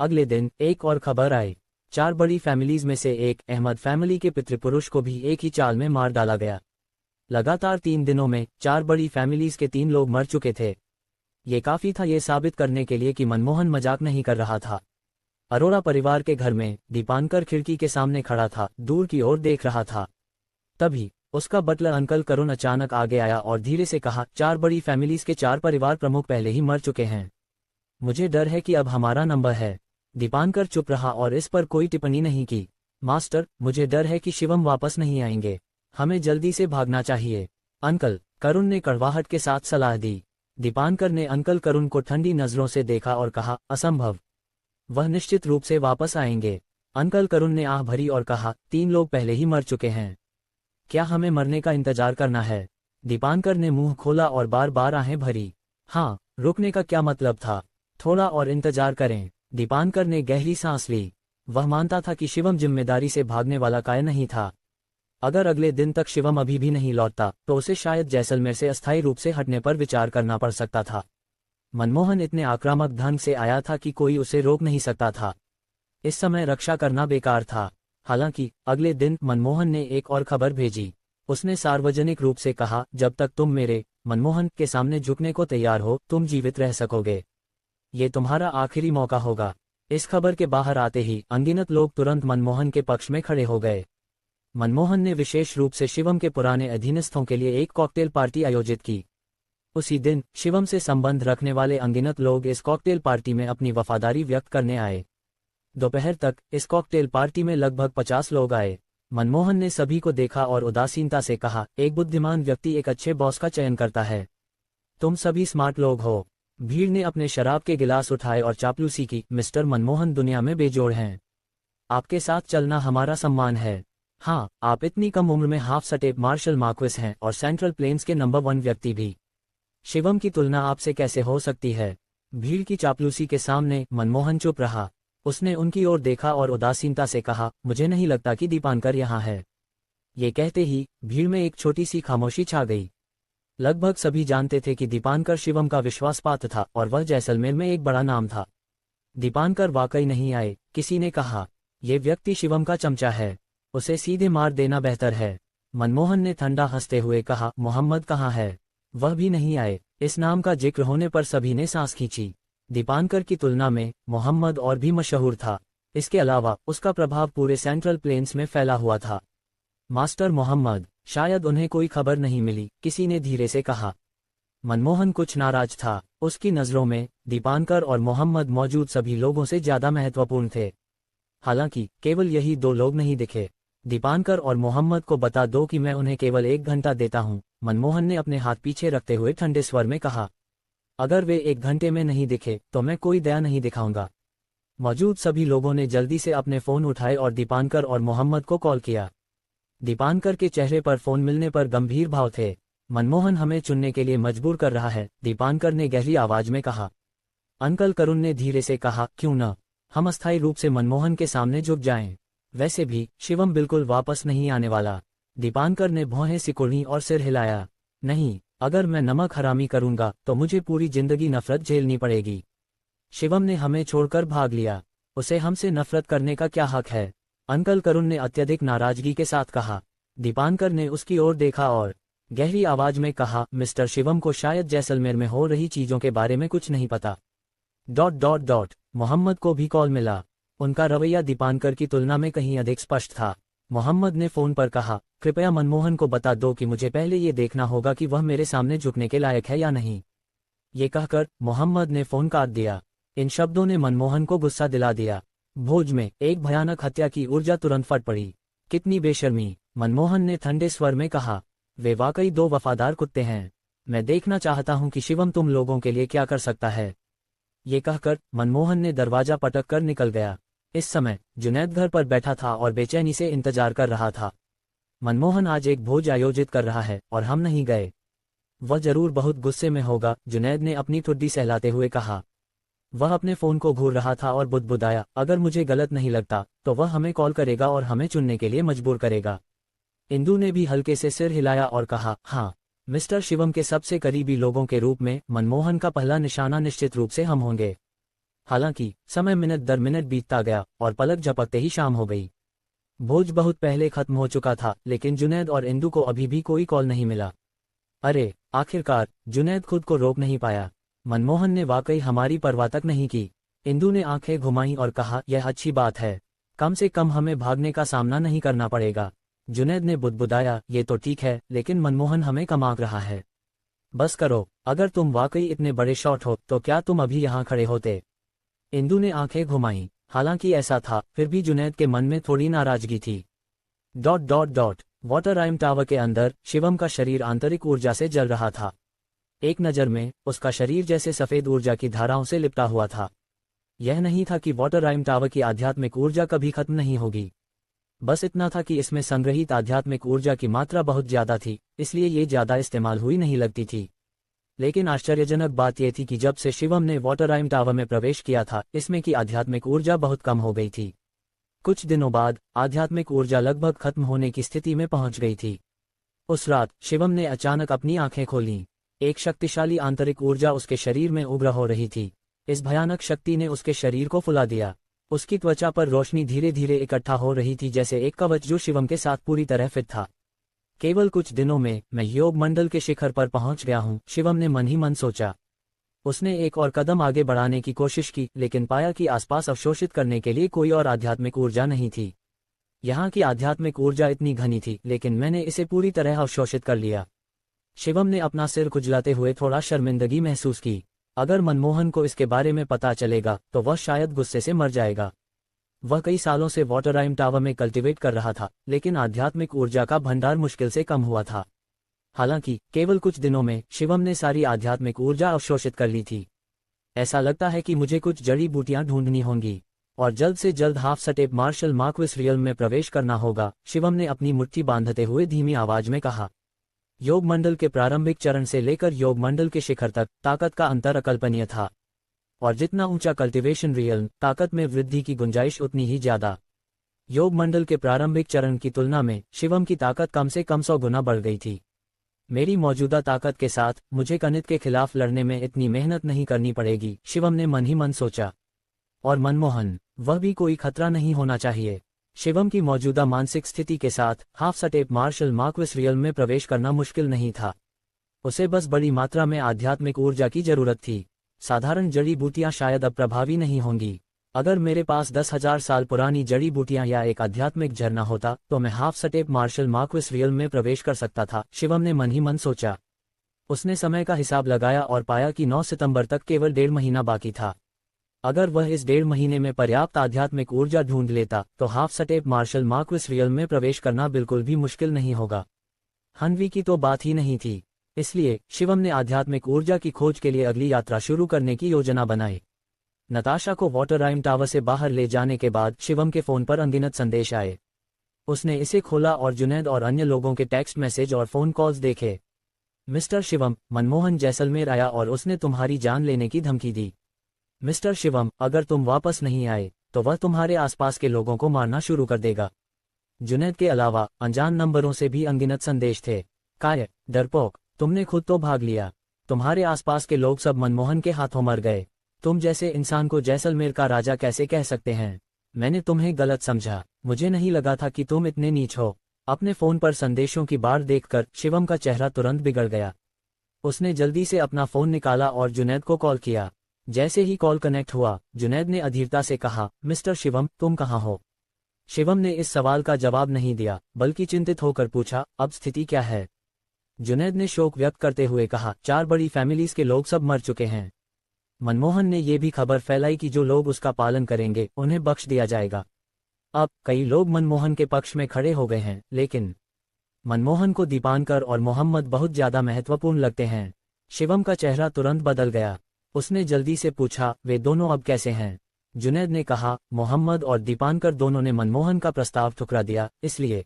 अगले दिन एक और खबर आई। 4 बड़ी फैमिलीज में से एक, अहमद फैमिली के पितृपुरुष को भी एक ही चाल में मार डाला गया। लगातार 3 दिनों में 4 बड़ी फैमिलीज के 3 लोग मर चुके थे। ये काफी था ये साबित करने के लिए कि मनमोहन मजाक नहीं कर रहा था। अरोड़ा परिवार के घर में दीपांकर खिड़की के सामने खड़ा था, दूर की ओर देख रहा था। तभी उसका बटलर अंकल करुण अचानक आगे आया और धीरे से कहा, 4 बड़ी फैमिलीज के 4 परिवार प्रमुख पहले ही मर चुके हैं। मुझे डर है कि अब हमारा नंबर है। दीपांकर चुप रहा और इस पर कोई टिप्पणी नहीं की। मास्टर, मुझे डर है कि शिवम वापस नहीं आएंगे। हमें जल्दी से भागना चाहिए। अंकल, करुण ने कड़वाहट के साथ सलाह दी। दीपांकर ने अंकल करुण को ठंडी नजरों से देखा और कहा, असंभव। वह निश्चित रूप से वापस आएंगे। अंकल करुण ने आह भरी और कहा, 3 लोग पहले ही मर चुके हैं। क्या हमें मरने का इंतजार करना है? दीपांकर ने मुंह खोला और बार बार आहें भरी। हाँ, रुकने का क्या मतलब था? थोड़ा और इंतजार करें। दीपांकर ने गहरी सांस ली। वह मानता था कि शिवम जिम्मेदारी से भागने वाला काय नहीं था। अगर अगले दिन तक शिवम अभी भी नहीं लौटता तो उसे शायद जैसलमेर से अस्थायी रूप से हटने पर विचार करना पड़ सकता था। मनमोहन इतने आक्रामक ढंग से आया था कि कोई उसे रोक नहीं सकता था। इस समय रक्षा करना बेकार था। हालांकि अगले दिन मनमोहन ने एक और खबर भेजी। उसने सार्वजनिक रूप से कहा, जब तक तुम मेरे, मनमोहन, के सामने झुकने को तैयार हो, तुम जीवित रह सकोगे। ये तुम्हारा आखिरी मौका होगा। इस खबर के बाहर आते ही अनगिनत लोग तुरंत मनमोहन के पक्ष में खड़े हो गए। मनमोहन ने विशेष रूप से शिवम के पुराने अधीनस्थों के लिए एक कॉकटेल पार्टी आयोजित की। उसी दिन शिवम से संबंध रखने वाले अनगिनत लोग इस कॉकटेल पार्टी में अपनी वफादारी व्यक्त करने आए। दोपहर तक इस कॉकटेल पार्टी में लगभग 50 लोग आए। मनमोहन ने सभी को देखा और उदासीनता से कहा, एक बुद्धिमान व्यक्ति एक अच्छे बॉस का चयन करता है। तुम सभी स्मार्ट लोग हो। भीड़ ने अपने शराब के गिलास उठाए और चापलूसी की। मिस्टर मनमोहन दुनिया में बेजोड़ हैं। आपके साथ चलना हमारा सम्मान है। हाँ, आप इतनी कम उम्र में हाफ स्टेप मार्शल मार्क्वेस हैं और सेंट्रल प्लेन्स के नंबर 1 व्यक्ति भी। शिवम की तुलना आपसे कैसे हो सकती है? भीड़ की चापलूसी के सामने मनमोहन चुप रहा। उसने उनकी ओर देखा और उदासीनता से कहा, मुझे नहीं लगता कि दीपांकर यहाँ है। ये कहते ही भीड़ में एक छोटी सी खामोशी छा गई। लगभग सभी जानते थे कि दीपांकर शिवम का विश्वासपात्र था और वह जैसलमेर में एक बड़ा नाम था। दीपांकर वाकई नहीं आए, किसी ने कहा। यह व्यक्ति शिवम का चमचा है, उसे सीधे मार देना बेहतर है। मनमोहन ने ठंडा हंसते हुए कहा, मोहम्मद कहाँ है? वह भी नहीं आए। इस नाम का जिक्र होने पर सभी ने सांस खींची। दीपांकर की तुलना में मोहम्मद और भी मशहूर था। इसके अलावा उसका प्रभाव पूरे सेंट्रल प्लेन्स में फैला हुआ था। मास्टर मोहम्मद, शायद उन्हें कोई खबर नहीं मिली, किसी ने धीरे से कहा। मनमोहन कुछ नाराज था। उसकी नजरों में दीपांकर और मोहम्मद मौजूद सभी लोगों से ज्यादा महत्वपूर्ण थे। हालांकि केवल यही 2 लोग नहीं दिखे। दीपांकर और मोहम्मद को बता दो कि मैं उन्हें केवल 1 घंटा देता हूं, मनमोहन ने अपने हाथ पीछे रखते हुए ठंडे स्वर में कहा। अगर वे 1 घंटे में नहीं दिखे तो मैं कोई दया नहीं दिखाऊंगा। मौजूद सभी लोगों ने जल्दी से अपने फोन उठाए और दीपांकर और मोहम्मद को कॉल किया। दीपांकर के चेहरे पर फोन मिलने पर गंभीर भाव थे। मनमोहन हमें चुनने के लिए मजबूर कर रहा है, दीपांकर ने गहरी आवाज में कहा। अंकल करुण ने धीरे से कहा, क्यों न हम अस्थायी रूप से मनमोहन के सामने झुक जाएं। वैसे भी शिवम बिल्कुल वापस नहीं आने वाला। दीपांकर ने भौहें सिकुड़ी और सिर हिलाया। नहीं, अगर मैं नमक हरामी करूंगा तो मुझे पूरी जिंदगी नफरत झेलनी पड़ेगी। शिवम ने हमें छोड़कर भाग लिया, उसे हमसे नफरत करने का क्या हक है? अंकल करुण ने अत्यधिक नाराजगी के साथ कहा। दीपांकर ने उसकी ओर देखा और गहरी आवाज में कहा, मिस्टर शिवम को शायद जैसलमेर में हो रही चीजों के बारे में कुछ नहीं पता। ... मोहम्मद को भी कॉल मिला। उनका रवैया दीपांकर की तुलना में कहीं अधिक स्पष्ट था। मोहम्मद ने फोन पर कहा, कृपया मनमोहन को बता दो कि मुझे पहले ये देखना होगा कि वह मेरे सामने झुकने के लायक है या नहीं। ये कहकर मोहम्मद ने फोन काट दिया। इन शब्दों ने मनमोहन को गुस्सा दिला दिया। भोज में एक भयानक हत्या की ऊर्जा तुरंत फट पड़ी। कितनी बेशर्मी, मनमोहन ने ठंडे स्वर में कहा। वे वाकई दो वफादार कुत्ते हैं। मैं देखना चाहता हूं कि शिवम तुम लोगों के लिए क्या कर सकता है। ये कहकर मनमोहन ने दरवाजा पटक कर निकल गया। इस समय जुनैद घर पर बैठा था और बेचैनी से इंतजार कर रहा था। मनमोहन आज एक भोज आयोजित कर रहा है और हम नहीं गए। वह जरूर बहुत गुस्से में होगा, जुनैद ने अपनी ठुड्डी सहलाते हुए कहा। वह अपने फोन को घूर रहा था और बुदबुदाया, अगर मुझे गलत नहीं लगता तो वह हमें कॉल करेगा और हमें चुनने के लिए मजबूर करेगा। इंदु ने भी हल्के से सिर हिलाया और कहा, हाँ, मिस्टर शिवम के सबसे करीबी लोगों के रूप में मनमोहन का पहला निशाना निश्चित रूप से हम होंगे। हालांकि समय मिनट दर मिनट बीतता गया और पलक झपकते ही शाम हो गई। भोज बहुत पहले खत्म हो चुका था, लेकिन जुनैद और इंदु को अभी भी कोई कॉल नहीं मिला। अरे, आखिरकार जुनैद खुद को रोक नहीं पाया। मनमोहन ने वाकई हमारी परवाह तक नहीं की। इंदु ने आंखें घुमाईं और कहा, यह अच्छी बात है, कम से कम हमें भागने का सामना नहीं करना पड़ेगा। जुनैद ने बुदबुदाया, ये तो ठीक है, लेकिन मनमोहन हमें कमाक रहा है। बस करो, अगर तुम वाकई इतने बड़े शॉट हो तो क्या तुम अभी यहाँ खड़े होते? इंदु ने आंखें घुमाईं। हालांकि ऐसा था, फिर भी जुनैद के मन में थोड़ी नाराजगी थी। ... वाटर राइम टावर के अंदर शिवम का शरीर आंतरिक ऊर्जा से जल रहा था। एक नज़र में उसका शरीर जैसे सफेद ऊर्जा की धाराओं से लिपटा हुआ था। यह नहीं था कि वाटर राइम टावर की आध्यात्मिक ऊर्जा कभी खत्म नहीं होगी। बस इतना था कि इसमें संग्रहित आध्यात्मिक ऊर्जा की मात्रा बहुत ज्यादा थी, इसलिए ये ज्यादा इस्तेमाल हुई नहीं लगती थी। लेकिन आश्चर्यजनक बात यह थी कि जब से शिवम ने वाटर राइम टावर में प्रवेश किया था, इसमें की आध्यात्मिक ऊर्जा बहुत कम हो गई थी। कुछ दिनों बाद आध्यात्मिक ऊर्जा लगभग खत्म होने की स्थिति में पहुंच गई थी। उस रात शिवम ने अचानक अपनी आंखें खोलीं। एक शक्तिशाली आंतरिक ऊर्जा उसके शरीर में उग्र हो रही थी। इस भयानक शक्ति ने उसके शरीर को फुला दिया। उसकी त्वचा पर रोशनी धीरे धीरे इकट्ठा हो रही थी, जैसे एक कवच जो शिवम के साथ पूरी तरह फिट था। केवल कुछ दिनों में मैं योग मंडल के शिखर पर पहुंच गया हूं, शिवम ने मन ही मन सोचा। उसने एक और कदम आगे बढ़ाने की कोशिश की, लेकिन पाया कि आसपास अवशोषित करने के लिए कोई और आध्यात्मिक ऊर्जा नहीं थी। यहाँ की आध्यात्मिक ऊर्जा इतनी घनी थी, लेकिन मैंने इसे पूरी तरह अवशोषित कर लिया। शिवम ने अपना सिर खुजलाते हुए थोड़ा शर्मिंदगी महसूस की। अगर मनमोहन को इसके बारे में पता चलेगा तो वह शायद गुस्से से मर जाएगा। वह कई सालों से वाटर राइम टावर में कल्टीवेट कर रहा था, लेकिन आध्यात्मिक ऊर्जा का भंडार मुश्किल से कम हुआ था। हालांकि केवल कुछ दिनों में शिवम ने सारी आध्यात्मिक ऊर्जा अवशोषित कर ली थी। ऐसा लगता है कि मुझे कुछ जड़ी बूटियां ढूंढनी होंगी और जल्द से जल्द half step martial marquis realm में प्रवेश करना होगा, शिवम ने अपनी मुट्ठी बांधते हुए धीमी आवाज में कहा। योग मंडल के प्रारंभिक चरण से लेकर योग मंडल के शिखर तक ताकत का अंतर अकल्पनीय था, और जितना ऊंचा कल्टीवेशन रियल, ताकत में वृद्धि की गुंजाइश उतनी ही ज्यादा। योग मंडल के प्रारंभिक चरण की तुलना में शिवम की ताकत कम से कम 100 गुना बढ़ गई थी। मेरी मौजूदा ताकत के साथ मुझे कनित के खिलाफ लड़ने में इतनी मेहनत नहीं करनी पड़ेगी, शिवम ने मन ही मन सोचा। और मनमोहन, वह भी कोई खतरा नहीं होना चाहिए। शिवम की मौजूदा मानसिक स्थिति के साथ half step martial marquis realm में प्रवेश करना मुश्किल नहीं था। उसे बस बड़ी मात्रा में आध्यात्मिक ऊर्जा की जरूरत थी। साधारण जड़ी बूटियां शायद अब प्रभावी नहीं होंगी। अगर मेरे पास 10,000 साल पुरानी जड़ी बूटियां या एक आध्यात्मिक झरना होता तो मैं half step martial marquis realm में प्रवेश कर सकता था, शिवम ने मन ही मन सोचा। उसने समय का हिसाब लगाया और पाया कि 9 सितंबर तक केवल 1.5 महीना बाकी था। अगर वह इस 1.5 महीने में पर्याप्त आध्यात्मिक ऊर्जा ढूंढ लेता तो half step martial marquis realm में प्रवेश करना बिल्कुल भी मुश्किल नहीं होगा। हनवी की तो बात ही नहीं थी। इसलिए शिवम ने आध्यात्मिक ऊर्जा की खोज के लिए अगली यात्रा शुरू करने की योजना बनाई। नताशा को वाटर राइम टावर से बाहर ले जाने के बाद शिवम के फोन पर अनगिनत संदेश आए। उसने इसे खोला और जुनैद और अन्य लोगों के टेक्स्ट मैसेज और फोन कॉल्स देखे। मिस्टर शिवम, मनमोहन जैसलमेर आया और उसने तुम्हारी जान लेने की धमकी दी। मिस्टर शिवम, अगर तुम वापस नहीं आए तो वह तुम्हारे आसपास के लोगों को मारना शुरू कर देगा। जुनैद के अलावा अनजान नंबरों से भी अनगिनत संदेश थे। काय, डरपोक, तुमने खुद तो भाग लिया। तुम्हारे आसपास के लोग सब मनमोहन के हाथों मर गए। तुम जैसे इंसान को जैसलमेर का राजा कैसे कह सकते हैं? मैंने तुम्हें गलत समझा। मुझे नहीं लगा था कि तुम इतने नीच हो। अपने फोन पर संदेशों की बाढ़ देखकर शिवम का चेहरा तुरंत बिगड़ गया। उसने जल्दी से अपना फोन निकाला और जुनैद को कॉल किया। जैसे ही कॉल कनेक्ट हुआ, जुनैद ने अधीरता से कहा, मिस्टर शिवम, तुम कहाँ हो? शिवम ने इस सवाल का जवाब नहीं दिया, बल्कि चिंतित होकर पूछा, अब स्थिति क्या है? जुनैद ने शोक व्यक्त करते हुए कहा, 4 बड़ी फैमिलीज के लोग सब मर चुके हैं। मनमोहन ने ये भी खबर फैलाई कि जो लोग उसका पालन करेंगे उन्हें बख्श दिया जाएगा। अब कई लोग मनमोहन के पक्ष में खड़े हो गए हैं, लेकिन मनमोहन को दीपांकर और मोहम्मद बहुत ज्यादा महत्वपूर्ण लगते हैं। शिवम का चेहरा तुरंत बदल गया। उसने जल्दी से पूछा, वे दोनों अब कैसे हैं? जुनैद ने कहा, मोहम्मद और दीपांकर दोनों ने मनमोहन का प्रस्ताव ठुकरा दिया, इसलिए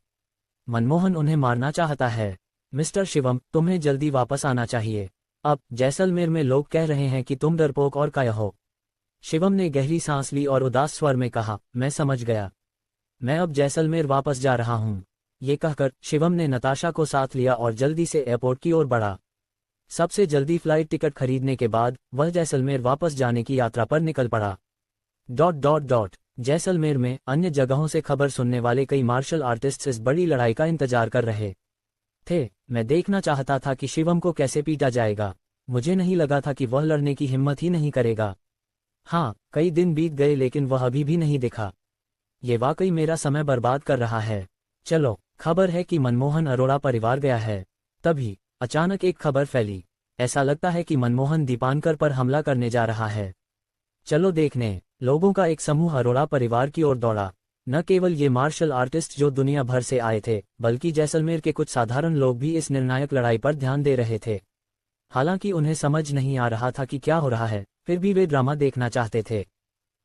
मनमोहन उन्हें मारना चाहता है। मिस्टर शिवम, तुम्हें जल्दी वापस आना चाहिए। अब जैसलमेर में लोग कह रहे हैं कि तुम डरपोक और काया हो। शिवम ने गहरी सांस ली और उदास स्वर में कहा, मैं समझ गया। मैं अब जैसलमेर वापस जा रहा हूँ। ये कहकर शिवम ने नताशा को साथ लिया और जल्दी से एयरपोर्ट की ओर बढ़ा। सबसे जल्दी फ्लाइट टिकट खरीदने के बाद वह जैसलमेर वापस जाने की यात्रा पर निकल पड़ा। ... जैसलमेर में अन्य जगहों से खबर सुनने वाले कई मार्शल आर्टिस्ट्स इस बड़ी लड़ाई का इंतजार कर रहे थे। मैं देखना चाहता था कि शिवम को कैसे पीटा जाएगा। मुझे नहीं लगा था कि वह लड़ने की हिम्मत ही नहीं करेगा। हाँ, कई दिन बीत गए लेकिन वह अभी भी नहीं दिखा। ये वाकई मेरा समय बर्बाद कर रहा है। चलो, खबर है कि मनमोहन अरोड़ा परिवार गया है। तभी अचानक एक खबर फैली। ऐसा लगता है कि मनमोहन दीपांकर पर हमला करने जा रहा है। चलो देखने। लोगों का एक समूह अरोड़ा परिवार की ओर दौड़ा। न केवल ये मार्शल आर्टिस्ट जो दुनिया भर से आए थे, बल्कि जैसलमेर के कुछ साधारण लोग भी इस निर्णायक लड़ाई पर ध्यान दे रहे थे। हालांकि उन्हें समझ नहीं आ रहा था कि क्या हो रहा है, फिर भी वे ड्रामा देखना चाहते थे।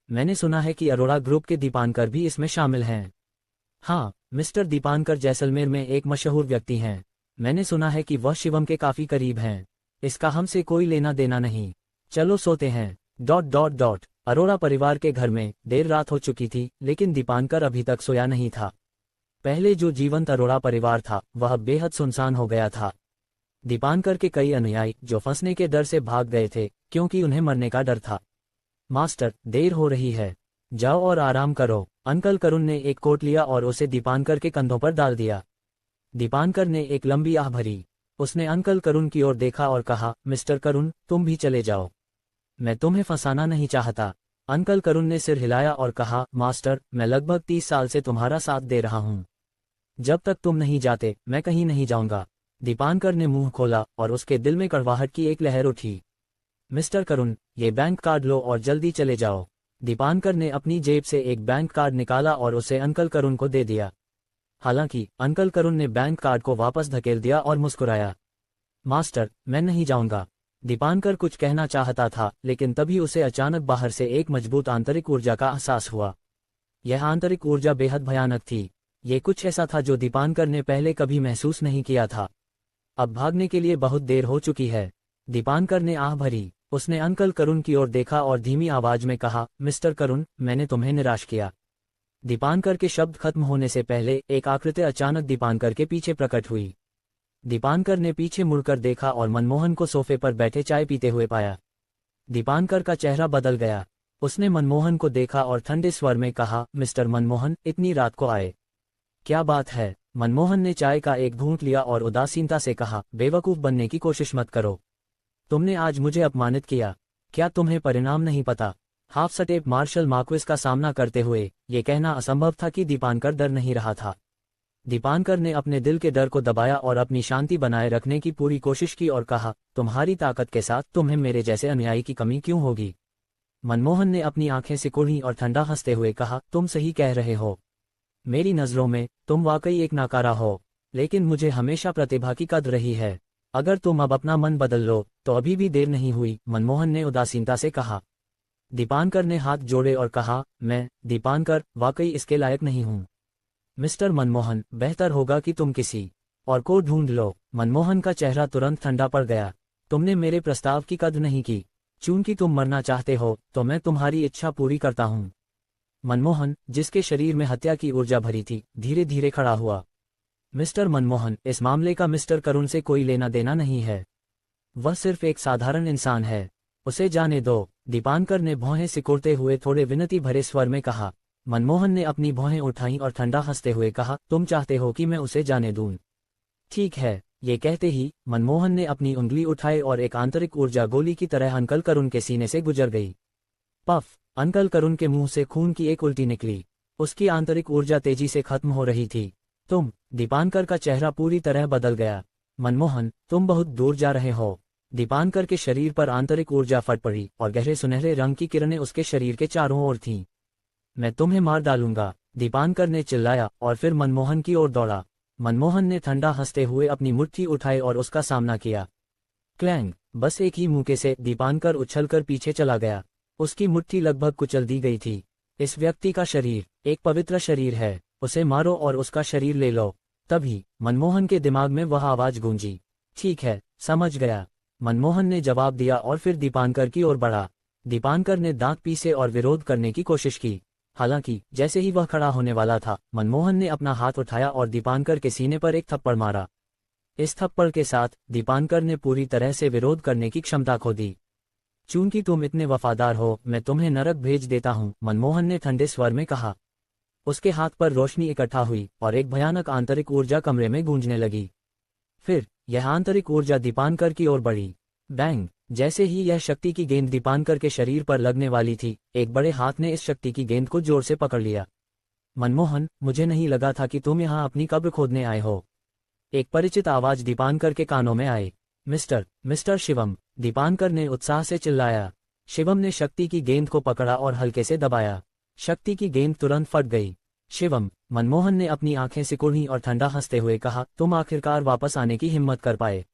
मैंने सुना है कि अरोड़ा ग्रुप के दीपांकर भी इसमें शामिल हैं। हाँ, मिस्टर दीपांकर जैसलमेर में एक मशहूर व्यक्ति हैं। मैंने सुना है कि वह शिवम के काफी करीब हैं। इसका हमसे कोई लेना देना नहीं। चलो सोते हैं। ... अरोड़ा परिवार के घर में देर रात हो चुकी थी, लेकिन दीपांकर अभी तक सोया नहीं था। पहले जो जीवंत अरोड़ा परिवार था वह बेहद सुनसान हो गया था। दीपांकर के कई अनुयायी जो फंसने के डर से भाग गए थे, क्योंकि उन्हें मरने का डर था। मास्टर, देर हो रही है, जाओ और आराम करो। अंकल करुण ने एक कोट लिया और उसे दीपांकर के कंधों पर डाल दिया। दीपांकर ने एक लंबी आह भरी। उसने अंकल करुण की ओर देखा और कहा, मिस्टर करुण, तुम भी चले जाओ। मैं तुम्हें फंसाना नहीं चाहता। अंकल करुण ने सिर हिलाया और कहा, मास्टर, मैं लगभग 30 साल से तुम्हारा साथ दे रहा हूँ। जब तक तुम नहीं जाते मैं कहीं नहीं जाऊंगा। दीपांकर ने मुंह खोला और उसके दिल में कड़वाहट की एक लहर उठी। मिस्टर करुण, ये बैंक कार्ड लो और जल्दी चले जाओ। दीपांकर ने अपनी जेब से एक बैंक कार्ड निकाला और उसे अंकल करुण को दे दिया। हालांकि अंकल करुण ने बैंक कार्ड को वापस धकेल दिया और मुस्कुराया। मास्टर, मैं नहीं जाऊंगा। दीपांकर कुछ कहना चाहता था, लेकिन तभी उसे अचानक बाहर से एक मजबूत आंतरिक ऊर्जा का एहसास हुआ। यह आंतरिक ऊर्जा बेहद भयानक थी। ये कुछ ऐसा था जो दीपांकर ने पहले कभी महसूस नहीं किया था। अब भागने के लिए बहुत देर हो चुकी है। दीपांकर ने आह भरी। उसने अंकल करुण की ओर देखा और धीमी आवाज में कहा, मिस्टर करुण, मैंने तुम्हें निराश किया। दीपांकर के शब्द खत्म होने से पहले एक आकृति अचानक दीपांकर के पीछे प्रकट हुई। दीपांकर ने पीछे मुड़कर देखा और मनमोहन को सोफे पर बैठे चाय पीते हुए पाया। दीपांकर का चेहरा बदल गया। उसने मनमोहन को देखा और ठंडे स्वर में कहा, मिस्टर मनमोहन, इतनी रात को आए, क्या बात है? मनमोहन ने चाय का एक घूंट लिया और उदासीनता से कहा, बेवकूफ बनने की कोशिश मत करो। तुमने आज मुझे अपमानित किया। क्या तुम्हें परिणाम नहीं पता? हाफ सटेप मार्शल मार्क्वेस का सामना करते हुए ये कहना असंभव था कि दीपांकर डर नहीं रहा था। दीपांकर ने अपने दिल के डर को दबाया और अपनी शांति बनाए रखने की पूरी कोशिश की और कहा, तुम्हारी ताकत के साथ तुम्हें मेरे जैसे अनुयायी की कमी क्यों होगी? मनमोहन ने अपनी आंखें सिकुड़ी और ठंडा हंसते हुए कहा, तुम सही कह रहे हो। मेरी नजरों में तुम वाकई एक नाकारा हो, लेकिन मुझे हमेशा प्रतिभा की कद्र रही है। अगर तुम अब अपना मन बदल लो तो अभी भी देर नहीं हुई, मनमोहन ने उदासीनता से कहा। दीपांकर ने हाथ जोड़े और कहा, मैं, दीपांकर, वाकई इसके लायक नहीं हूँ। मिस्टर मनमोहन, बेहतर होगा कि तुम किसी और को ढूंढ लो। मनमोहन का चेहरा तुरंत ठंडा पड़ गया। तुमने मेरे प्रस्ताव की कद्र नहीं की। चूंकि तुम मरना चाहते हो तो मैं तुम्हारी इच्छा पूरी करता हूं। मनमोहन, जिसके शरीर में हत्या की ऊर्जा भरी थी, धीरे धीरे खड़ा हुआ। मिस्टर मनमोहन, इस मामले का मिस्टर करुण से कोई लेना देना नहीं है। वह सिर्फ एक साधारण इंसान है। उसे जाने दो। दीपांकर ने भौहें सिकुड़ते हुए थोड़े विनती भरे स्वर में कहा। मनमोहन ने अपनी भौहें उठाईं और ठंडा हंसते हुए कहा, तुम चाहते हो कि मैं उसे जाने दूं? ठीक है। ये कहते ही मनमोहन ने अपनी उंगली उठाई और एक आंतरिक ऊर्जा गोली की तरह अंकल करुण के सीने से गुजर गई। पफ! अंकल करुण के मुंह से खून की एक उल्टी निकली। उसकी आंतरिक ऊर्जा तेजी से खत्म हो रही थी। तुम! दीपांकर का चेहरा पूरी तरह बदल गया। मनमोहन, तुम बहुत दूर जा रहे हो। दीपांकर के शरीर पर आंतरिक ऊर्जा फट पड़ी और गहरे सुनहरे रंग की किरणें उसके शरीर के चारों ओर थीं। मैं तुम्हें मार डालूंगा, दीपांकर ने चिल्लाया और फिर मनमोहन की ओर दौड़ा। मनमोहन ने ठंडा हंसते हुए अपनी मुट्ठी उठाई और उसका सामना किया। क्लैंग! बस एक ही मुक्के से दीपांकर उछलकर पीछे चला गया। उसकी मुट्ठी लगभग कुचल दी गई थी। इस व्यक्ति का शरीर एक पवित्र शरीर है, उसे मारो और उसका शरीर ले लो। तभी मनमोहन के दिमाग में वह आवाज गूंजी। ठीक है, समझ गया, मनमोहन ने जवाब दिया और फिर दीपांकर की ओर बढ़ा। दीपांकर ने दांत पीसे और विरोध करने की कोशिश की। हालांकि जैसे ही वह खड़ा होने वाला था, मनमोहन ने अपना हाथ उठाया और दीपांकर के सीने पर एक थप्पड़ मारा। इस थप्पड़ के साथ दीपांकर ने पूरी तरह से विरोध करने की क्षमता खो दी। चूंकि तुम इतने वफादार हो, मैं तुम्हें नरक भेज देता हूं, मनमोहन ने ठंडे स्वर में कहा। उसके हाथ पर रोशनी इकट्ठा हुई और एक भयानक आंतरिक ऊर्जा कमरे में गूंजने लगी। फिर यह आंतरिक ऊर्जा दीपांकर की ओर बढ़ी। बैंग! जैसे ही यह शक्ति की गेंद दीपांकर के शरीर पर लगने वाली थी, एक बड़े हाथ ने इस शक्ति की गेंद को जोर से पकड़ लिया। मनमोहन, मुझे नहीं लगा था कि तुम यहाँ अपनी कब्र खोदने आए हो। एक परिचित आवाज दीपांकर के कानों में आई। मिस्टर शिवम! दीपांकर ने उत्साह से चिल्लाया। शिवम ने शक्ति की गेंद को पकड़ा और हल्के से दबाया। शक्ति की गेंद तुरंत फट गई। शिवम! मनमोहन ने अपनी आंखें सिकुड़ी और ठंडा हंसते हुए कहा, तुम आखिरकार वापस आने की हिम्मत कर पाए।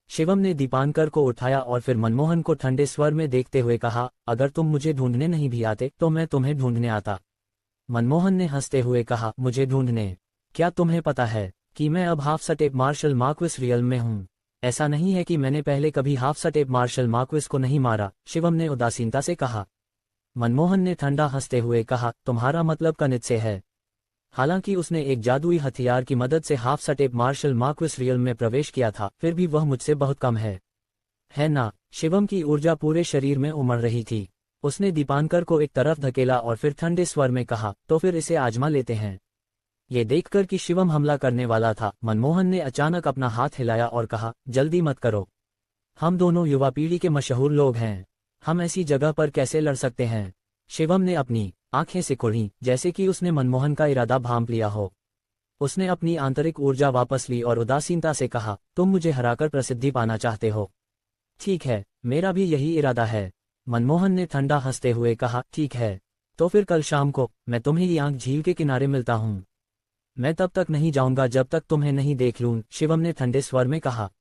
शिवम ने दीपांकर को उठाया और फिर मनमोहन को ठंडे स्वर में देखते हुए कहा, अगर तुम मुझे ढूंढने नहीं भी आते तो मैं तुम्हें ढूंढने आता। मनमोहन ने हंसते हुए कहा, मुझे ढूंढने? क्या तुम्हें पता है कि मैं अब half step martial marquis realm में हूँ? ऐसा नहीं है कि मैंने पहले कभी हाफ सटेप मार्शल मार्क्विस को नहीं मारा, शिवम ने उदासीनता से कहा। मनमोहन ने ठंडा हंसते हुए कहा, तुम्हारा मतलब कनित से है। हालांकि उसने एक जादुई हथियार की मदद से half step martial marquis realm में प्रवेश किया था, फिर भी वह मुझसे बहुत कम है ना? शिवम की ऊर्जा पूरे शरीर में उमड़ रही थी। उसने दीपांकर को एक तरफ धकेला और फिर ठंडे स्वर में कहा, तो फिर इसे आजमा लेते हैं। ये देखकर कि शिवम हमला करने वाला था, मनमोहन ने अचानक अपना हाथ हिलाया और कहा, जल्दी मत करो। हम दोनों युवा पीढ़ी के मशहूर लोग हैं। हम ऐसी जगह पर कैसे लड़ सकते हैं? शिवम ने अपनी आंखें सिकुड़ी, जैसे कि उसने मनमोहन का इरादा भांप लिया हो। उसने अपनी आंतरिक ऊर्जा वापस ली और उदासीनता से कहा, तुम मुझे हराकर प्रसिद्धि पाना चाहते हो? ठीक है, मेरा भी यही इरादा है। मनमोहन ने ठंडा हंसते हुए कहा, ठीक है, तो फिर कल शाम को मैं तुम्हें यांग झील के किनारे मिलता हूँ। मैं तब तक नहीं जाऊंगा जब तक तुम्हें नहीं देख लूं, शिवम ने ठंडे स्वर में कहा।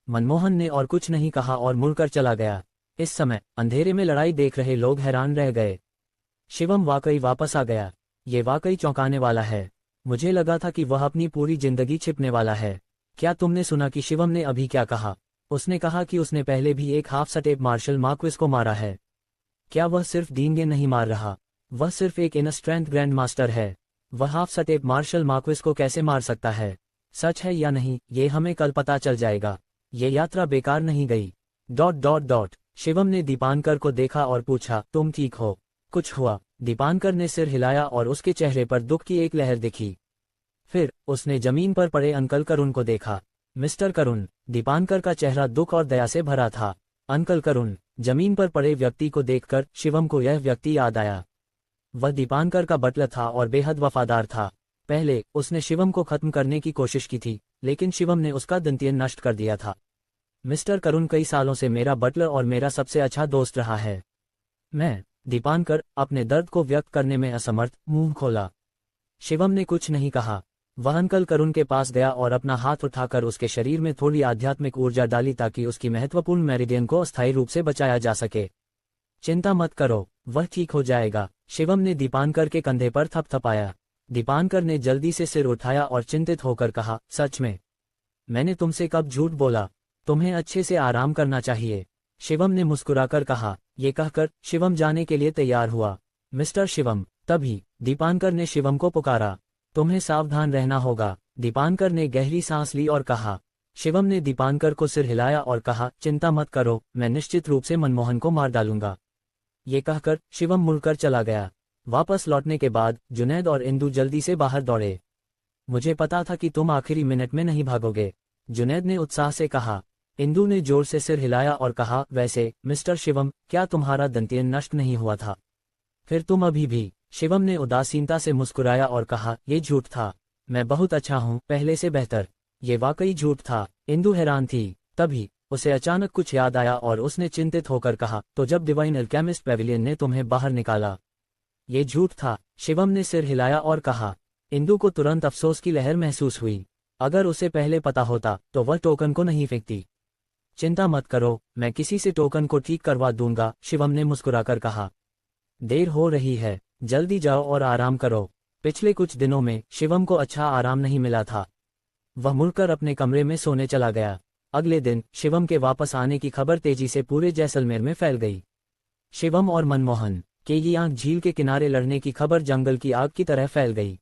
मनमोहन ने और कुछ नहीं कहा और मुड़कर चला गया। इस समय अंधेरे में लड़ाई देख रहे लोग हैरान रह गए। शिवम वाकई वापस आ गया। ये वाकई चौंकाने वाला है। मुझे लगा था कि वह अपनी पूरी जिंदगी छिपने वाला है। क्या तुमने सुना कि शिवम ने अभी क्या कहा? उसने कहा कि उसने पहले भी एक हाफ सटेप मार्शल मार्क्विस को मारा है। क्या वह सिर्फ डींगे नहीं मार रहा, वह सिर्फ एक इनर स्ट्रेंथ ग्रैंड मास्टर है। वह हाफ सटेप मार्शल मार्क्विस को कैसे मार सकता है? सच है या नहीं, ये हमें कल पता चल जाएगा। ये यात्रा बेकार नहीं गई। शिवम ने दीपांकर को देखा और पूछा, तुम ठीक हो? कुछ हुआ? दीपांकर ने सिर हिलाया और उसके चेहरे पर दुख की एक लहर दिखी। फिर उसने जमीन पर पड़े अंकल करुण को देखा। मिस्टर करुण! दीपांकर का चेहरा दुख और दया से भरा था। अंकल करुण! जमीन पर पड़े व्यक्ति को देखकर शिवम को यह व्यक्ति याद आया। वह दीपांकर का बटलर था और बेहद वफादार था। पहले उसने शिवम को खत्म करने की कोशिश की थी, लेकिन शिवम ने उसका दंतियन नष्ट कर दिया था। मिस्टर करुण कई सालों से मेरा बटलर और मेरा सबसे अच्छा दोस्त रहा है। दीपांकर अपने दर्द को व्यक्त करने में असमर्थ मुंह खोला। शिवम ने कुछ नहीं कहा। वह अंकल करुण के पास गया और अपना हाथ उठाकर उसके शरीर में थोड़ी आध्यात्मिक ऊर्जा डाली ताकि उसकी महत्वपूर्ण मेरिडियन को अस्थायी रूप से बचाया जा सके। चिंता मत करो, वह ठीक हो जाएगा। शिवम ने दीपांकर के कंधे पर थपथपाया। दीपांकर ने जल्दी से सिर उठाया और चिंतित होकर कहा, सच में? मैंने तुमसे कब झूठ बोला? तुम्हें अच्छे से आराम करना चाहिए, शिवम ने मुस्कुराकर कहा। ये कहकर शिवम जाने के लिए तैयार हुआ। मिस्टर शिवम। तभी दीपांकर ने शिवम को पुकारा। तुम्हें सावधान रहना होगा। दीपांकर ने गहरी सांस ली और कहा। शिवम ने दीपांकर को सिर हिलाया और कहा, चिंता मत करो, मैं निश्चित रूप से मनमोहन को मार डालूंगा। ये कहकर शिवम मुड़कर चला गया। वापस लौटने के बाद जुनैद और इंदु जल्दी से बाहर दौड़े। मुझे पता था कि तुम आखिरी मिनट में नहीं भागोगे, जुनैद ने उत्साह से कहा। इंदु ने जोर से सिर हिलाया और कहा, वैसे मिस्टर शिवम, क्या तुम्हारा दंतियन नष्ट नहीं हुआ था? फिर तुम अभी भी? शिवम ने उदासीनता से मुस्कुराया और कहा, ये झूठ था, मैं बहुत अच्छा हूँ, पहले से बेहतर। ये वाकई झूठ था। इंदु हैरान थी। तभी उसे अचानक कुछ याद आया और उसने चिंतित होकर कहा, तो जब डिवाइन अल्केमिस्ट पेविलियन ने तुम्हें बाहर निकाला, ये झूठ था? शिवम ने सिर हिलाया और कहा। इंदु को तुरंत अफसोस की लहर महसूस हुई। अगर उसे पहले पता होता तो वह टोकन को नहीं फेंकती। चिंता मत करो, मैं किसी से टोकन को ठीक करवा दूंगा, शिवम ने मुस्कुराकर कहा। देर हो रही है, जल्दी जाओ और आराम करो। पिछले कुछ दिनों में शिवम को अच्छा आराम नहीं मिला था। वह मुड़कर अपने कमरे में सोने चला गया। अगले दिन शिवम के वापस आने की खबर तेजी से पूरे जैसलमेर में फैल गई। शिवम और मनमोहन के यांग झील के किनारे लड़ने की खबर जंगल की आग की तरह फैल गई।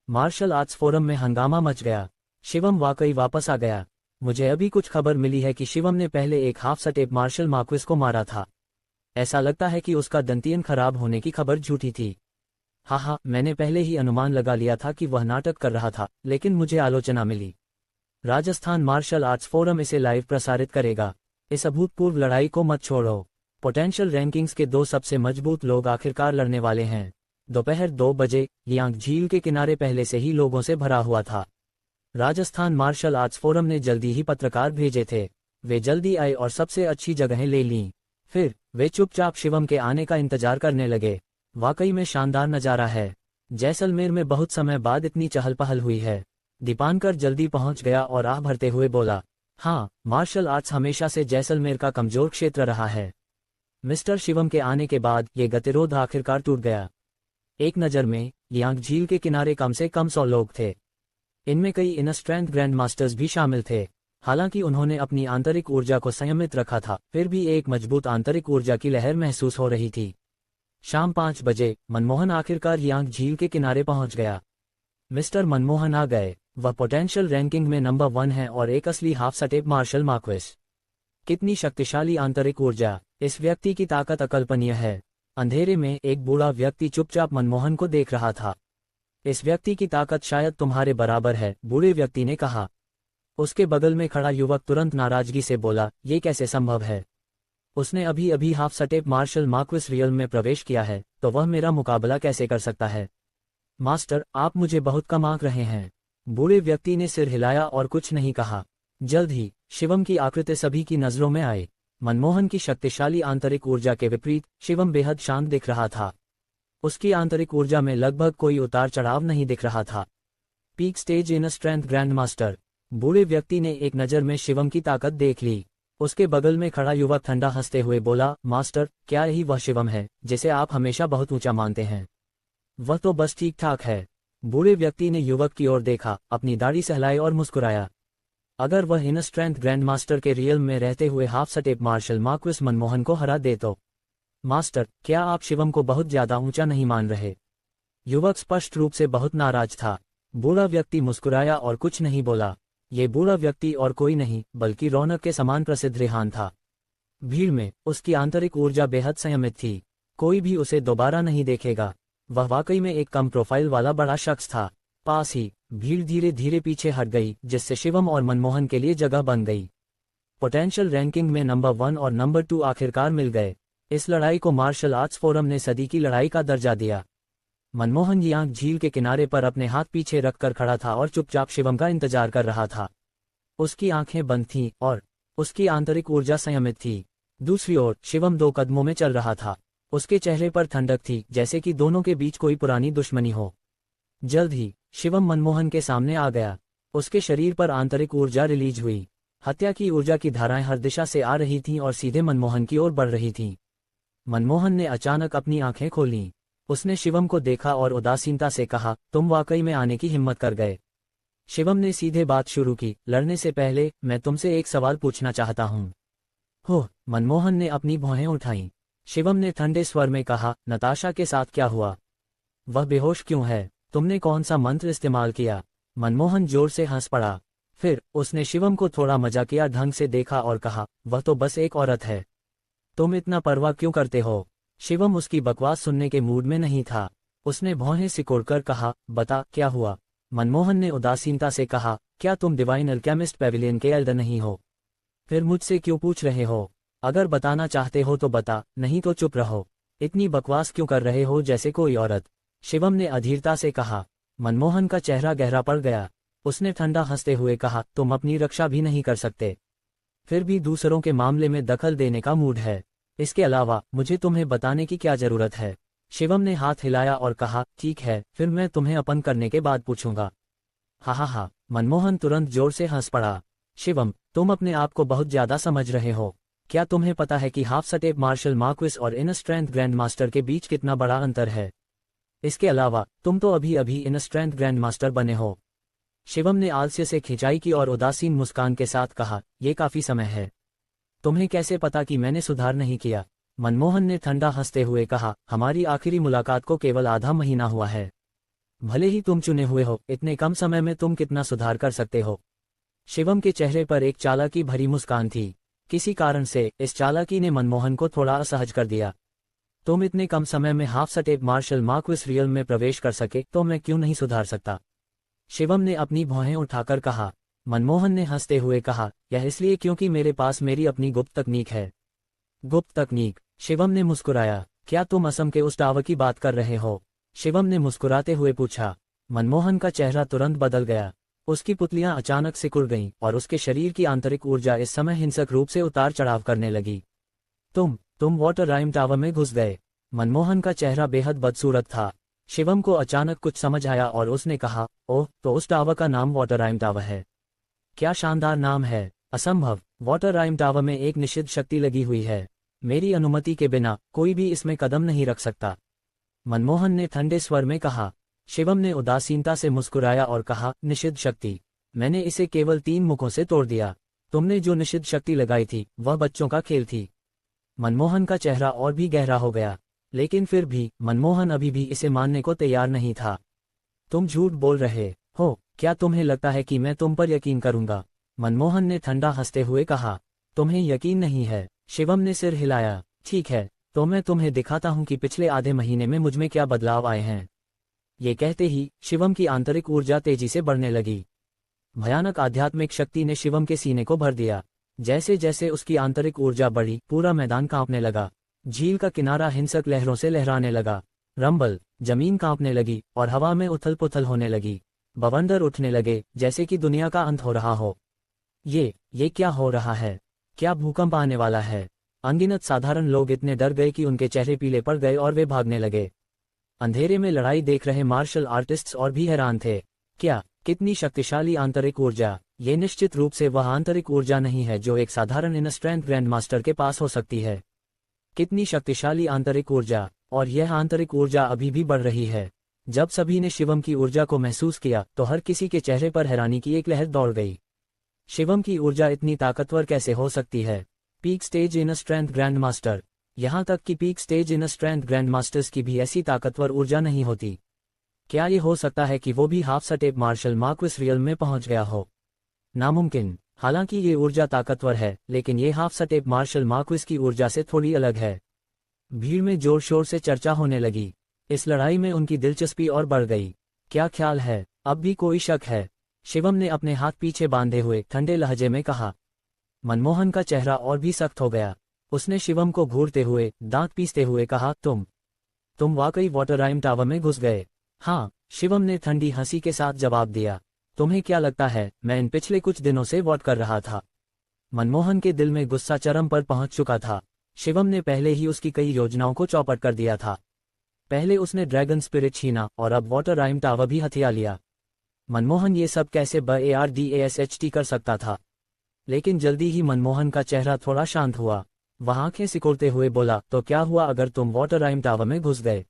मार्शल आर्ट्स फोरम में हंगामा मच गया। शिवम वाकई वापस आ गया। मुझे अभी कुछ खबर मिली है कि शिवम ने पहले एक हाफ सटेप मार्शल मार्क्विस को मारा था। ऐसा लगता है कि उसका दंतियन खराब होने की खबर झूठी थी। हाँ, मैंने पहले ही अनुमान लगा लिया था कि वह नाटक कर रहा था, लेकिन मुझे आलोचना मिली। राजस्थान मार्शल आर्ट्स फोरम इसे लाइव प्रसारित करेगा। इस अभूतपूर्व लड़ाई को मत छोड़ो। पोटेंशियल रैंकिंग्स के 2 सबसे मजबूत लोग आखिरकार लड़ने वाले हैं। दोपहर 2 बजे यांग झील के किनारे पहले से ही लोगों से भरा हुआ था। राजस्थान मार्शल आर्ट्स फोरम ने जल्दी ही पत्रकार भेजे थे। वे जल्दी आए और सबसे अच्छी जगहें ले लीं। फिर वे चुपचाप शिवम के आने का इंतजार करने लगे। वाकई में शानदार नज़ारा है। जैसलमेर में बहुत समय बाद इतनी चहल पहल हुई है। दीपांकर जल्दी पहुंच गया और आह भरते हुए बोला, हाँ, मार्शल आर्ट्स हमेशा से जैसलमेर का कमजोर क्षेत्र रहा है। मिस्टर शिवम के आने के बाद ये गतिरोध आखिरकार टूट गया। एक नज़र में यांग झील के किनारे कम से कम 100 लोग थे। इनमें कई इनर स्ट्रेंथ ग्रैंड मास्टर्स भी शामिल थे। हालांकि उन्होंने अपनी आंतरिक ऊर्जा को संयमित रखा था, फिर भी एक मजबूत आंतरिक ऊर्जा की लहर महसूस हो रही थी। शाम 5 बजे मनमोहन आखिरकार यांग झील के किनारे पहुंच गया। मिस्टर मनमोहन आ गए। वह पोटेंशियल रैंकिंग में नंबर 1 है और एक असली हाफ सटेप मार्शल मार्क्विस। कितनी शक्तिशाली आंतरिक ऊर्जा! इस व्यक्ति की ताकत अकल्पनीय है। अंधेरे में एक बूढ़ा व्यक्ति चुपचाप मनमोहन को देख रहा था। इस व्यक्ति की ताकत शायद तुम्हारे बराबर है, बूढ़े व्यक्ति ने कहा। उसके बगल में खड़ा युवक तुरंत नाराजगी से बोला, ये कैसे संभव है? उसने अभी अभी half step martial marquis realm में प्रवेश किया है, तो वह मेरा मुकाबला कैसे कर सकता है? मास्टर, आप मुझे बहुत कम आंक रहे हैं। बूढ़े व्यक्ति ने सिर हिलाया और कुछ नहीं कहा। जल्द ही शिवम की आकृति सभी की नजरों में आई। मनमोहन की शक्तिशाली आंतरिक ऊर्जा के विपरीत शिवम बेहद शांत दिख रहा था। उसकी आंतरिक ऊर्जा में लगभग कोई उतार चढ़ाव नहीं दिख रहा था। Peak stage inner strength grand master. बूढ़े व्यक्ति ने एक नज़र में शिवम की ताकत देख ली। उसके बगल में खड़ा युवक ठंडा हंसते हुए बोला, मास्टर, क्या यही वह शिवम है जिसे आप हमेशा बहुत ऊंचा मानते हैं? वह तो बस ठीक ठाक है। बूढ़े व्यक्ति ने युवक की ओर देखा, अपनी दाढ़ी सहलाई और मुस्कुराया। अगर वह इनर स्ट्रेंथ ग्रैंड मास्टर के रियल में रहते हुए half step martial marquis Manmohan को हरा दे तो? मास्टर, क्या आप शिवम को बहुत ज्यादा ऊंचा नहीं मान रहे? युवक स्पष्ट रूप से बहुत नाराज था। बूढ़ा व्यक्ति मुस्कुराया और कुछ नहीं बोला। ये बूढ़ा व्यक्ति और कोई नहीं बल्कि रौनक के समान प्रसिद्ध रेहान था। भीड़ में उसकी आंतरिक ऊर्जा बेहद संयमित थी। कोई भी उसे दोबारा नहीं देखेगा। वह वाकई में एक कम प्रोफाइल वाला बड़ा शख्स था। पास ही भीड़ धीरे धीरे पीछे हट गई, जिससे शिवम और मनमोहन के लिए जगह बन गई। पोटेंशियल रैंकिंग में नंबर 1 और नंबर 2 आखिरकार मिल गए। इस लड़ाई को मार्शल आर्ट्स फोरम ने सदी की लड़ाई का दर्जा दिया। मनमोहन यांग झील के किनारे पर अपने हाथ पीछे रखकर खड़ा था और चुपचाप शिवम का इंतजार कर रहा था। उसकी आंखें बंद थीं और उसकी आंतरिक ऊर्जा संयमित थी। दूसरी ओर शिवम 2 कदमों में चल रहा था। उसके चेहरे पर ठंडक थी, जैसे कि दोनों के बीच कोई पुरानी दुश्मनी हो। जल्द ही शिवम मनमोहन के सामने आ गया। उसके शरीर पर आंतरिक ऊर्जा रिलीज हुई। हत्या की ऊर्जा की धाराएं हर दिशा से आ रही थीं और सीधे मनमोहन की ओर बढ़ रही थीं। मनमोहन ने अचानक अपनी आंखें खोलीं। उसने शिवम को देखा और उदासीनता से कहा, तुम वाकई में आने की हिम्मत कर गए। शिवम ने सीधे बात शुरू की, लड़ने से पहले मैं तुमसे एक सवाल पूछना चाहता हूँ। हो, मनमोहन ने अपनी भौहें उठाईं। शिवम ने ठंडे स्वर में कहा, नताशा के साथ क्या हुआ? वह बेहोश क्यों है? तुमने कौन सा मंत्र इस्तेमाल किया? मनमोहन जोर से हंस पड़ा। फिर उसने शिवम को थोड़ा मजाकिया ढंग से देखा और कहा, वह तो बस एक औरत है। तुम इतना परवाह क्यों करते हो? शिवम उसकी बकवास सुनने के मूड में नहीं था। उसने भौहें सिकोड़कर कहा, बता क्या हुआ? मनमोहन ने उदासीनता से कहा, क्या तुम डिवाइन अल्केमिस्ट पेविलियन के एल्डर नहीं हो? फिर मुझसे क्यों पूछ रहे हो? अगर बताना चाहते हो तो बता, नहीं तो चुप रहो। इतनी बकवास क्यों कर रहे हो जैसे कोई औरत? शिवम ने अधीरता से कहा। मनमोहन का चेहरा गहरा पड़ गया। उसने ठंडा हंसते हुए कहा, तुम अपनी रक्षा भी नहीं कर सकते, फिर भी दूसरों के मामले में दखल देने का मूड है। इसके अलावा मुझे तुम्हें बताने की क्या जरूरत है? शिवम ने हाथ हिलाया और कहा, ठीक है, फिर मैं तुम्हें अपन करने के बाद पूछूंगा। हा। मनमोहन तुरंत जोर से हंस पड़ा। शिवम, तुम अपने आप को बहुत ज्यादा समझ रहे हो। क्या तुम्हें पता है कि हाफ सटेप मार्शल मार्क्विस और इनर स्ट्रेंथ ग्रैंड मास्टर के बीच कितना बड़ा अंतर है? इसके अलावा तुम तो अभी अभी इनर स्ट्रेंथ ग्रैंड मास्टर बने हो। शिवम ने आलस्य से खिंचाई की और उदासीन मुस्कान के साथ कहा, ये काफी समय है। तुम्हें कैसे पता कि मैंने सुधार नहीं किया? मनमोहन ने ठंडा हंसते हुए कहा, हमारी आखिरी मुलाकात को केवल आधा महीना हुआ है। भले ही तुम चुने हुए हो, इतने कम समय में तुम कितना सुधार कर सकते हो? शिवम के चेहरे पर एक चालाकी भरी मुस्कान थी। किसी कारण से इस चालाकी ने मनमोहन को थोड़ा असहज कर दिया। तुम इतने कम समय में half step martial marquis realm में प्रवेश कर सके तो मैं क्यों नहीं सुधार सकता? शिवम ने अपनी भौहें उठाकर कहा। मनमोहन ने हंसते हुए कहा, यह इसलिए क्योंकि मेरे पास मेरी अपनी गुप्त तकनीक है। गुप्त तकनीक? शिवम ने मुस्कुराया। क्या तुम असम के उस टावर की बात कर रहे हो? शिवम ने मुस्कुराते हुए पूछा। मनमोहन का चेहरा तुरंत बदल गया। उसकी पुतलियां अचानक सिकुड़ गईं और उसके शरीर की आंतरिक ऊर्जा इस समय हिंसक रूप से उतार चढ़ाव करने लगी। तुम वाटर राइम टावर में घुस गए। मनमोहन का चेहरा बेहद बदसूरत था। शिवम को अचानक कुछ समझ आया और उसने कहा, ओह, तो उस टावर का नाम वाटर राइम टावर है। क्या शानदार नाम है। असंभव, वाटर राइम टावर में एक निषिद्ध शक्ति लगी हुई है। मेरी अनुमति के बिना कोई भी इसमें कदम नहीं रख सकता, मनमोहन ने ठंडे स्वर में कहा। शिवम ने उदासीनता से मुस्कुराया और कहा, निषिद्ध शक्ति? मैंने इसे केवल 3 मुखों से तोड़ दिया। तुमने जो निषिद्ध शक्ति लगाई थी वह बच्चों का खेल थी। मनमोहन का चेहरा और भी गहरा हो गया, लेकिन फिर भी मनमोहन अभी भी इसे मानने को तैयार नहीं था। तुम झूठ बोल रहे हो। क्या तुम्हें लगता है कि मैं तुम पर यकीन करूंगा? मनमोहन ने ठंडा हंसते हुए कहा। तुम्हें यकीन नहीं है? शिवम ने सिर हिलाया। ठीक है, तो मैं तुम्हें दिखाता हूं कि पिछले आधे महीने में मुझमें क्या बदलाव आए हैं। ये कहते ही शिवम की आंतरिक ऊर्जा तेजी से बढ़ने लगी। भयानक आध्यात्मिक शक्ति ने शिवम के सीने को भर दिया। जैसे जैसे उसकी आंतरिक ऊर्जा बढ़ी, पूरा मैदान कांपने लगा। झील का किनारा हिंसक लहरों से लहराने लगा। रंबल, जमीन कांपने लगी और हवा में उथल पुथल होने लगी। बवंडर उठने लगे, जैसे कि दुनिया का अंत हो रहा हो। ये क्या हो रहा है? क्या भूकंप आने वाला है? अनगिनत साधारण लोग इतने डर गए कि उनके चेहरे पीले पड़ गए और वे भागने लगे। अंधेरे में लड़ाई देख रहे मार्शल आर्टिस्ट्स और भी हैरान थे। कितनी शक्तिशाली आंतरिक ऊर्जा! ये निश्चित रूप से वह आंतरिक ऊर्जा नहीं है जो एक साधारण इनर स्ट्रेंथ ग्रैंड मास्टर के पास हो सकती है। कितनी शक्तिशाली आंतरिक ऊर्जा! और यह आंतरिक ऊर्जा अभी भी बढ़ रही है। जब सभी ने शिवम की ऊर्जा को महसूस किया तो हर किसी के चेहरे पर हैरानी की एक लहर दौड़ गई। शिवम की ऊर्जा इतनी ताकतवर कैसे हो सकती है? Peak stage inner strength grand master. यहाँ तक कि peak stage inner strength grand masters की भी ऐसी ताकतवर ऊर्जा नहीं होती। क्या ये हो सकता है कि वो भी half step martial marquis realm में पहुंच गया हो? नामुमकिन। हालांकि ये ऊर्जा ताकतवर है, लेकिन ये हाफ सटेप मार्शल मार्क्विस की ऊर्जा से थोड़ी अलग है। भीड़ में जोर शोर से चर्चा होने लगी। इस लड़ाई में उनकी दिलचस्पी और बढ़ गई। क्या ख्याल है? अब भी कोई शक है? शिवम ने अपने हाथ पीछे बांधे हुए ठंडे लहजे में कहा। मनमोहन का चेहरा और भी सख्त हो गया। उसने शिवम को घूरते हुए, दांत पीसते हुए कहा, तुम वाकई वाटर राइम टावर में घुस गए? हाँ, शिवम ने ठंडी हंसी के साथ जवाब दिया। तुम्हें क्या लगता है मैं इन पिछले कुछ दिनों से वॉट कर रहा था? मनमोहन के दिल में गुस्सा चरम पर पहुंच चुका था। शिवम ने पहले ही उसकी कई योजनाओं को चौपट कर दिया था। पहले उसने ड्रैगन स्पिरिट छीना और अब वाटर राइम टावर भी हथिया लिया। मनमोहन ये सब कैसे BARDASHT कर सकता था? लेकिन जल्दी ही मनमोहन का चेहरा थोड़ा शांत हुआ। वह आंखें सिकोड़ते हुए बोला, तो क्या हुआ अगर तुम वाटर राइम टावर में घुस गए?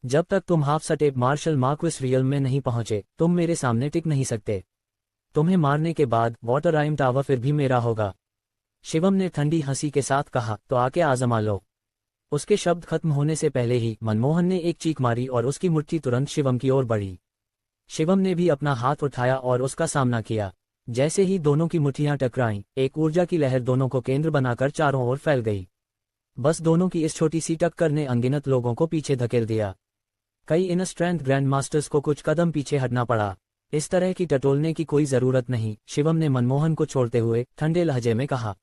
जब तक तुम half step martial marquis realm में नहीं पहुंचे, तुम मेरे सामने टिक नहीं सकते। तुम्हें मारने के बाद वाटर आइम टावर फिर भी मेरा होगा। शिवम ने ठंडी हंसी के साथ कहा, तो आके आजमा लो। उसके शब्द खत्म होने से पहले ही मनमोहन ने एक चीख मारी और उसकी मुट्ठी तुरंत शिवम की ओर बढ़ी। शिवम ने भी अपना हाथ उठाया और उसका सामना किया। जैसे ही दोनों की मुट्ठियां टकराईं, एक ऊर्जा की लहर दोनों को केंद्र बनाकर चारों ओर फैल गई। बस दोनों की इस छोटी सी टक्कर ने अनगिनत लोगों को पीछे धकेल दिया। कई इनर स्ट्रेंथ ग्रैंड मास्टर्स को कुछ कदम पीछे हटना पड़ा। इस तरह की टटोलने की कोई जरूरत नहीं, शिवम ने मनमोहन को छोड़ते हुए ठंडे लहजे में कहा।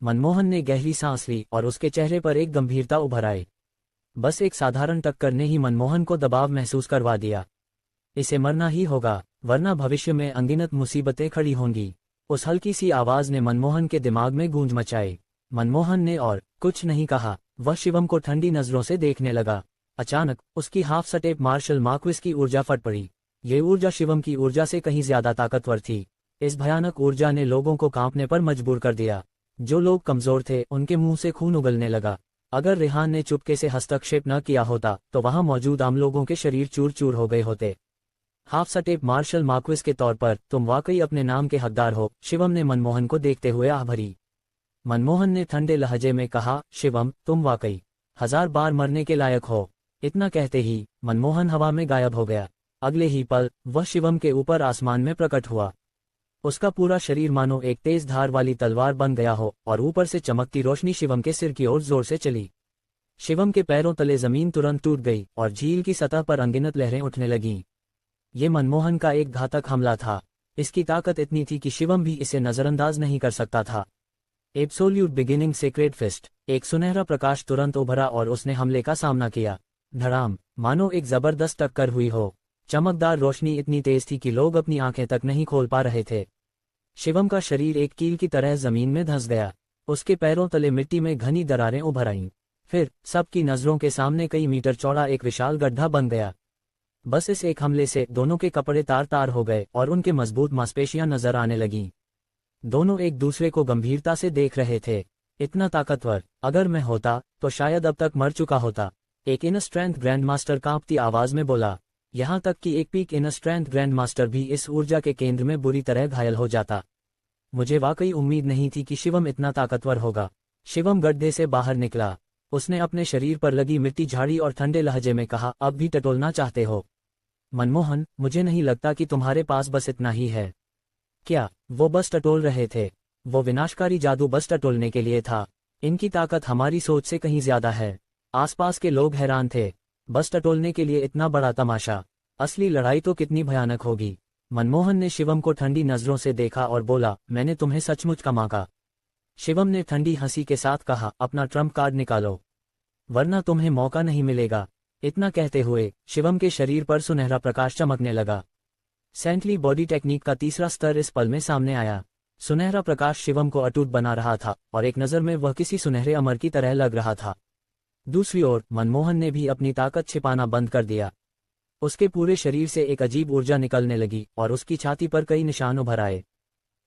मनमोहन ने गहरी सांस ली और उसके चेहरे पर एक गंभीरता उभर आई। बस एक साधारण टक्कर ने ही मनमोहन को दबाव महसूस करवा दिया। इसे मरना ही होगा, वरना भविष्य में अनगिनत मुसीबतें खड़ी होंगी। उस हल्की सी आवाज ने मनमोहन के दिमाग में गूंज मचाई। मनमोहन ने और कुछ नहीं कहा, वह शिवम को ठंडी नजरों से देखने लगा। अचानक उसकी हाफ स्टेप मार्शल मार्क्विस की ऊर्जा फट पड़ी। ये ऊर्जा शिवम की ऊर्जा से कहीं ज्यादा ताकतवर थी। इस भयानक ऊर्जा ने लोगों को कांपने पर मजबूर कर दिया। जो लोग कमजोर थे उनके मुंह से खून उगलने लगा। अगर रेहान ने चुपके से हस्तक्षेप न किया होता तो वहां मौजूद आम लोगों के शरीर चूर चूर हो गए होते। हाफ स्टेप मार्शल मार्क्विस के तौर पर तुम वाकई अपने नाम के हकदार हो, शिवम ने मनमोहन को देखते हुए आह भरी। मनमोहन ने ठंडे लहजे में कहा, शिवम तुम वाकई 1000 बार मरने के लायक हो। इतना कहते ही मनमोहन हवा में गायब हो गया। अगले ही पल वह शिवम के ऊपर आसमान में प्रकट हुआ। उसका पूरा शरीर मानो एक तेज धार वाली तलवार बन गया हो और ऊपर से चमकती रोशनी शिवम के सिर की ओर जोर से चली। शिवम के पैरों तले जमीन तुरंत टूट गई और झील की सतह पर अनगिनत लहरें उठने लगीं। ये मनमोहन का एक घातक हमला था। इसकी ताकत इतनी थी कि शिवम भी इसे नजरअंदाज नहीं कर सकता था। Absolute beginning sacred fist. एक सुनहरा प्रकाश तुरंत उभरा और उसने हमले का सामना किया। धड़ाम, मानो एक जबरदस्त टक्कर हुई हो। चमकदार रोशनी इतनी तेज थी कि लोग अपनी आंखें तक नहीं खोल पा रहे थे। शिवम का शरीर एक कील की तरह जमीन में धंस गया। उसके पैरों तले मिट्टी में घनी दरारें उभर आईं। फिर सबकी नजरों के सामने कई मीटर चौड़ा एक विशाल गड्ढा बन गया। बस इस एक हमले से दोनों के कपड़े तार तार हो गए और उनके मजबूत मांसपेशियां नजर आने लगीं। दोनों एक दूसरे को गंभीरता से देख रहे थे। इतना ताकतवर, अगर मैं होता तो शायद अब तक मर चुका होता, एक इनर स्ट्रेंथ ग्रैंड मास्टर कांपती आवाज में बोला। यहां तक कि एक peak inner strength grand master भी इस ऊर्जा के केंद्र में बुरी तरह घायल हो जाता। मुझे वाकई उम्मीद नहीं थी कि शिवम इतना ताकतवर होगा। शिवम गड्ढे से बाहर निकला। उसने अपने शरीर पर लगी मिट्टी झाड़ी और ठंडे लहजे में कहा, अब भी टटोलना चाहते हो? मनमोहन, मुझे नहीं लगता कि तुम्हारे पास बस इतना ही है। क्या वो बस टटोल रहे थे? वो विनाशकारी जादू बस टटोलने के लिए था। इनकी ताकत हमारी सोच से कहीं ज्यादा है। आसपास के लोग हैरान थे। बस टटोलने के लिए इतना बड़ा तमाशा, असली लड़ाई तो कितनी भयानक होगी। मनमोहन ने शिवम को ठंडी नजरों से देखा और बोला, मैंने तुम्हें सचमुच कमाका। शिवम ने ठंडी हंसी के साथ कहा, अपना ट्रम्प कार्ड निकालो, वरना तुम्हें मौका नहीं मिलेगा। इतना कहते हुए शिवम के शरीर पर सुनहरा प्रकाश चमकने लगा। सेंटली बॉडी टेक्निक का तीसरा स्तर इस पल में सामने आया। सुनहरा प्रकाश शिवम को अटूट बना रहा था और एक नजर में वह किसी सुनहरे अमर की तरह लग रहा था। दूसरी ओर मनमोहन ने भी अपनी ताकत छिपाना बंद कर दिया। उसके पूरे शरीर से एक अजीब ऊर्जा निकलने लगी और उसकी छाती पर कई निशान उभर आए।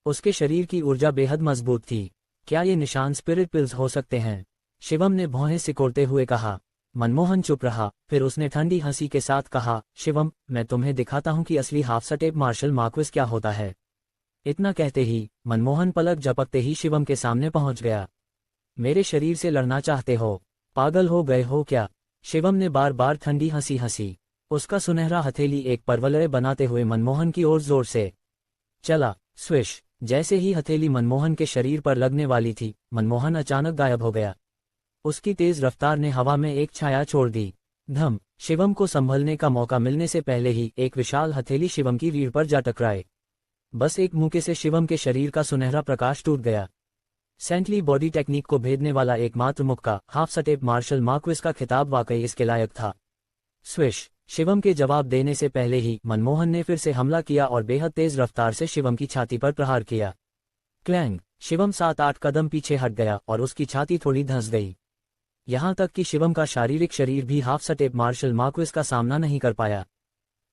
उसके शरीर की ऊर्जा बेहद मजबूत थी। क्या ये निशान स्पिरिट पिल्स हो सकते हैं? शिवम ने भौहें सिकोड़ते हुए कहा। मनमोहन चुप रहा, फिर उसने ठंडी हंसी के साथ कहा, शिवम, मैं तुम्हें दिखाता हूं कि असली हाफ स्टेप मार्शल मार्क्विस क्या होता है। इतना कहते ही मनमोहन पलक झपकते ही शिवम के सामने पहुंच गया। मेरे शरीर से लड़ना चाहते हो? पागल हो गए हो क्या? शिवम ने बार बार ठंडी हंसी हंसी। उसका सुनहरा हथेली एक परवलय बनाते हुए मनमोहन की ओर जोर से चला। स्विश! जैसे ही हथेली मनमोहन के शरीर पर लगने वाली थी, मनमोहन अचानक गायब हो गया। उसकी तेज रफ्तार ने हवा में एक छाया छोड़ दी। धम! शिवम को संभलने का मौका मिलने से पहले ही एक विशाल हथेली शिवम की रीढ़ पर जा टकराए। बस एक मुक्के से शिवम के शरीर का सुनहरा प्रकाश टूट गया। सेंटली बॉडी टेक्निक को भेदने वाला एकमात्र मुक्का हाफ स्टेप मार्शल मार्क्विस का खिताब वाकई इसके लायक था। स्विश! शिवम के जवाब देने से पहले ही मनमोहन ने फिर से हमला किया और बेहद तेज रफ्तार से शिवम की छाती पर प्रहार किया। क्लैंग! शिवम 7-8 कदम पीछे हट गया और उसकी छाती थोड़ी धंस गई। यहां तक कि शिवम का शारीरिक शरीर भी हाफ स्टेप मार्शल मार्क्विस का सामना नहीं कर पाया।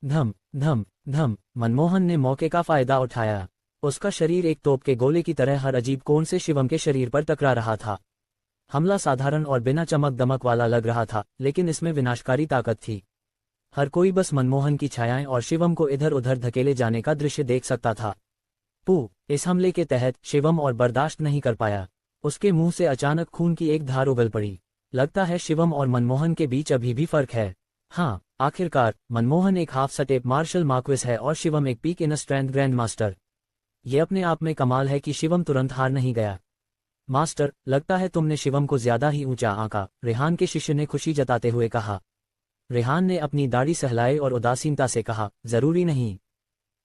धम धम धम! मनमोहन ने मौके का फायदा उठाया। उसका शरीर एक तोप के गोले की तरह हर अजीब कोण से शिवम के शरीर पर टकरा रहा था। हमला साधारण और बिना चमक दमक वाला लग रहा था, लेकिन इसमें विनाशकारी ताकत थी। हर कोई बस मनमोहन की छायाएं और शिवम को इधर उधर धकेले जाने का दृश्य देख सकता था। इस हमले के तहत शिवम और बर्दाश्त नहीं कर पाया। उसके मुंह से अचानक खून की एक धार उगल पड़ी। लगता है शिवम और मनमोहन के बीच अभी भी फर्क है। हाँ, आखिरकार मनमोहन एक हाफ सटेप मार्शल मार्क्विस है और शिवम एक peak in strength grand master. ये अपने आप में कमाल है कि शिवम तुरंत हार नहीं गया। मास्टर, लगता है तुमने शिवम को ज्यादा ही ऊंचा आंका, रेहान के शिष्य ने खुशी जताते हुए कहा। रेहान ने अपनी दाढ़ी सहलाए और उदासीनता से कहा, जरूरी नहीं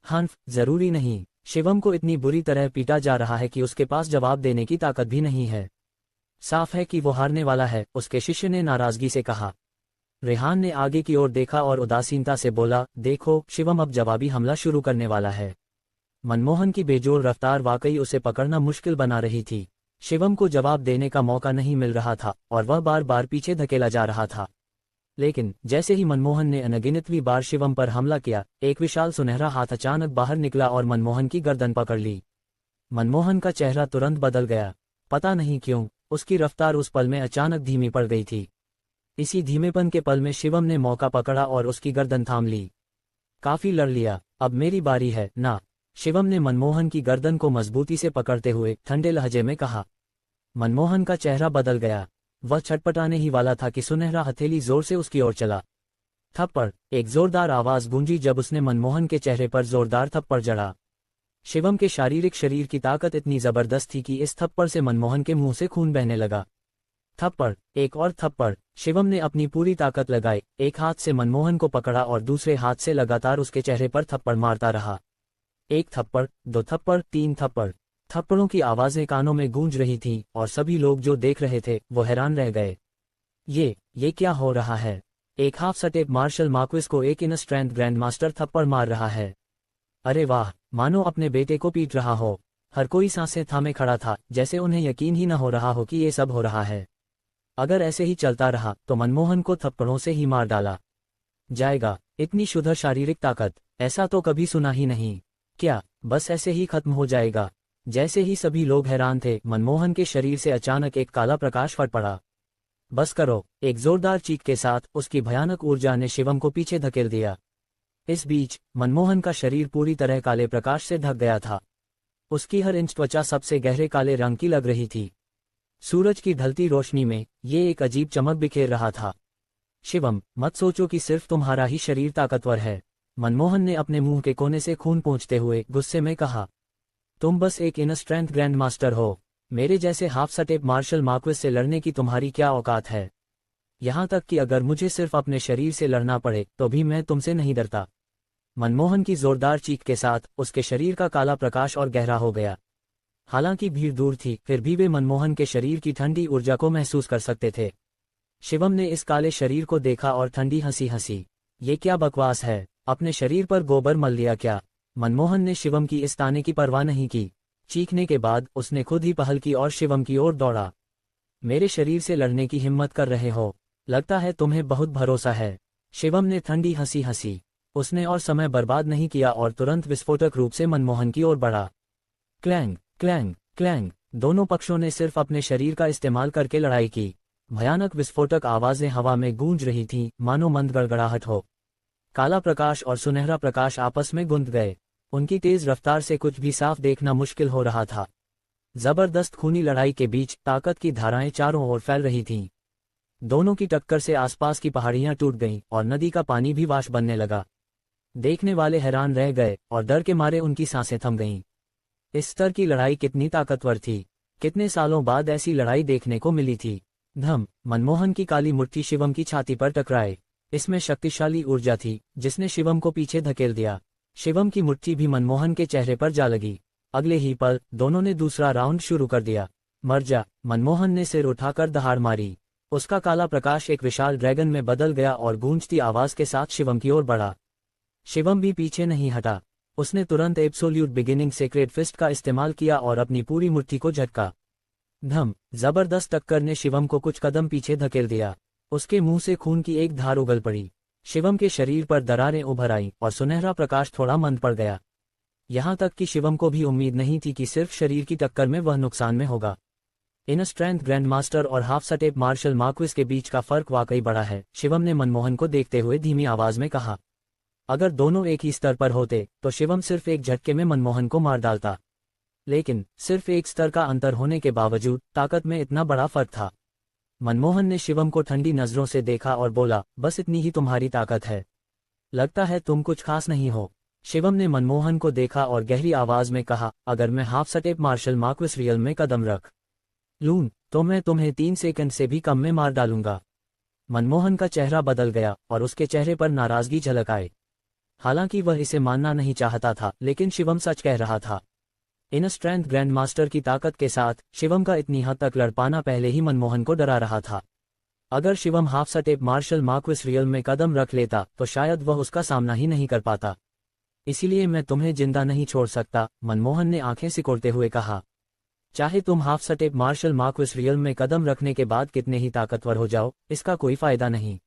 हन्फ, जरूरी नहीं। शिवम को इतनी बुरी तरह पीटा जा रहा है कि उसके पास जवाब देने की ताकत भी नहीं है। साफ है कि वो हारने वाला है, उसके शिष्य ने नाराजगी से कहा। रेहान ने आगे की ओर देखा और उदासीनता से बोला, देखो शिवम अब जवाबी हमला शुरू करने वाला है। मनमोहन की बेजोड़ रफ्तार वाकई उसे पकड़ना मुश्किल बना रही थी। शिवम को जवाब देने का मौका नहीं मिल रहा था और वह बार बार पीछे धकेला जा रहा था। लेकिन जैसे ही मनमोहन ने अनगिनतवीं बार शिवम पर हमला किया, एक विशाल सुनहरा हाथ अचानक बाहर निकला और मनमोहन की गर्दन पकड़ ली। मनमोहन का चेहरा तुरंत बदल गया। पता नहीं क्यों, उसकी रफ्तार उस पल में अचानक धीमी पड़ गई थी। इसी धीमेपन के पल में शिवम ने मौका पकड़ा और उसकी गर्दन थाम ली। काफी लड़ लिया, अब मेरी बारी है ना। शिवम ने मनमोहन की गर्दन को मजबूती से पकड़ते हुए ठंडे लहजे में कहा। मनमोहन का चेहरा बदल गया। वह छटपटाने ही वाला था कि सुनहरा हथेली जोर से उसकी ओर चला। थप्पड़, एक जोरदार आवाज गूंजी जब उसने मनमोहन के चेहरे पर जोरदार थप्पड़ जड़ा। शिवम के शारीरिक शरीर की ताकत इतनी जबरदस्त थी कि इस थप्पड़ से मनमोहन के मुंह से खून बहने लगा। थप्पड़, एक और थप्पड़। शिवम ने अपनी पूरी ताकत लगाई, एक हाथ से मनमोहन को पकड़ा और दूसरे हाथ से लगातार उसके चेहरे पर थप्पड़ मारता रहा। एक थप्पड़, दो थप्पड़, तीन थप्पड़। थप्पड़ों की आवाजें कानों में गूंज रही थीं और सभी लोग जो देख रहे थे वो हैरान रह गए। ये क्या हो रहा है? एक हाफ सटेप मार्शल मार्क्विस को एक इन स्ट्रेंथ ग्रैंड मास्टर थप्पड़ मार रहा है। अरे वाह, मानो अपने बेटे को पीट रहा हो। हर कोई सांसें थामे खड़ा था, जैसे उन्हें यकीन ही न हो रहा हो कि ये सब हो रहा है। अगर ऐसे ही चलता रहा तो मनमोहन को थप्पड़ों से ही मार डाला जाएगा। इतनी शुद्ध शारीरिक ताकत, ऐसा तो कभी सुना ही नहीं। क्या बस ऐसे ही खत्म हो जाएगा? जैसे ही सभी लोग हैरान थे, मनमोहन के शरीर से अचानक एक काला प्रकाश फट पड़ा। बस करो, एक जोरदार चीख के साथ उसकी भयानक ऊर्जा ने शिवम को पीछे धकेल दिया। इस बीच मनमोहन का शरीर पूरी तरह काले प्रकाश से ढक गया था। उसकी हर इंच त्वचा सबसे गहरे काले रंग की लग रही थी। सूरज की ढलती रोशनी में ये एक अजीब चमक बिखेर रहा था। शिवम, मत सोचो कि सिर्फ तुम्हारा ही शरीर ताकतवर है, मनमोहन ने अपने मुंह के कोने से खून पोंछते हुए गुस्से में कहा। तुम बस एक इन स्ट्रेंथ ग्रैंड मास्टर हो। मेरे जैसे हाफ सटेप मार्शल मार्क्विस से लड़ने की तुम्हारी क्या औकात है? यहां तक कि अगर मुझे सिर्फ अपने शरीर से लड़ना पड़े तो भी मैं तुमसे नहीं डरता। मनमोहन की जोरदार चीख के साथ उसके शरीर का काला प्रकाश और गहरा हो गया। हालांकि भीड़ दूर थी, फिर भी वे मनमोहन के शरीर की ठंडी ऊर्जा को महसूस कर सकते थे। शिवम ने इस काले शरीर को देखा और ठंडी हंसी हंसी। ये क्या बकवास है? अपने शरीर पर गोबर मल लिया क्या? मनमोहन ने शिवम की इस ताने की परवाह नहीं की। चीखने के बाद उसने खुद ही पहल की और शिवम की ओर दौड़ा। मेरे शरीर से लड़ने की हिम्मत कर रहे हो? लगता है तुम्हें बहुत भरोसा है। शिवम ने ठंडी हंसी हंसी। उसने और समय बर्बाद नहीं किया और तुरंत विस्फोटक रूप से मनमोहन की ओर बढ़ा। क्लैंग क्लैंग क्लैंग, दोनों पक्षों ने सिर्फ अपने शरीर का इस्तेमाल करके लड़ाई की। भयानक विस्फोटक आवाजें हवा में गूंज रही थीं, मानो मंद गड़गड़ाहट हो। काला प्रकाश और सुनहरा प्रकाश आपस में गुंथ गए। उनकी तेज रफ्तार से कुछ भी साफ देखना मुश्किल हो रहा था। जबरदस्त खूनी लड़ाई के बीच ताकत की धाराएं चारों ओर फैल रही थीं। दोनों की टक्कर से आसपास की पहाड़ियां टूट गईं और नदी का पानी भी वाश बनने लगा। देखने वाले हैरान रह गए और डर के मारे उनकी सांसें थम गईं। इस स्तर की लड़ाई कितनी ताकतवर थी! कितने सालों बाद ऐसी लड़ाई देखने को मिली थी। धम, मनमोहन की काली मुट्ठी शिवम की छाती पर टकराए। इसमें शक्तिशाली ऊर्जा थी जिसने शिवम को पीछे धकेल दिया। शिवम की मुट्ठी भी मनमोहन के चेहरे पर जा लगी। अगले ही पल दोनों ने दूसरा राउंड शुरू कर दिया। मर जा, मनमोहन ने सिर उठाकर दहाड़ मारी। उसका काला प्रकाश एक विशाल ड्रैगन में बदल गया और गूंजती आवाज के साथ शिवम की ओर बढ़ा। शिवम भी पीछे नहीं हटा। उसने तुरंत एब्सोल्यूट बिगिनिंग सेक्रेड फिस्ट का इस्तेमाल किया और अपनी पूरी मुट्ठी को झटका। धम, जबरदस्त टक्कर ने शिवम को कुछ कदम पीछे धकेल दिया। उसके मुंह से खून की एक धार उगल पड़ी। शिवम के शरीर पर दरारें उभर आईं और सुनहरा प्रकाश थोड़ा मंद पड़ गया। यहां तक कि शिवम को भी उम्मीद नहीं थी कि सिर्फ शरीर की टक्कर में वह नुकसान में होगा। इन स्ट्रेंथ ग्रैंड मास्टर और हाफ सटेप मार्शल मार्क्विस के बीच का फर्क वाकई बड़ा है, शिवम ने मनमोहन को देखते हुए धीमी आवाज में कहा। अगर दोनों एक ही स्तर पर होते तो शिवम सिर्फ एक झटके में मनमोहन को मार डालता। लेकिन सिर्फ एक स्तर का अंतर होने के बावजूद ताकत में इतना बड़ा फर्क था। मनमोहन ने शिवम को ठंडी नजरों से देखा और बोला, बस इतनी ही तुम्हारी ताकत है, लगता है तुम कुछ खास नहीं हो। शिवम ने मनमोहन को देखा और गहरी आवाज में कहा, अगर मैं half step martial marquis realm में कदम रख लूं तो मैं तुम्हें 3 सेकंड से भी कम में मार डालूंगा। मनमोहन का चेहरा बदल गया और उसके चेहरे पर नाराजगी झलक आई। हालांकि वह इसे मानना नहीं चाहता था, लेकिन शिवम सच कह रहा था। इन स्ट्रेंथ ग्रैंड मास्टर की ताकत के साथ शिवम का इतनी हद तक लड़ पाना पहले ही मनमोहन को डरा रहा था। अगर Shivam half step martial marquis realm में कदम रख लेता तो शायद वह उसका सामना ही नहीं कर पाता। इसीलिए मैं तुम्हें जिंदा नहीं छोड़ सकता, मनमोहन ने आंखें सिकोड़ते हुए कहा। चाहे तुम half step martial marquis realm में कदम रखने के बाद कितने ही ताकतवर हो जाओ, इसका कोई फायदा नहीं,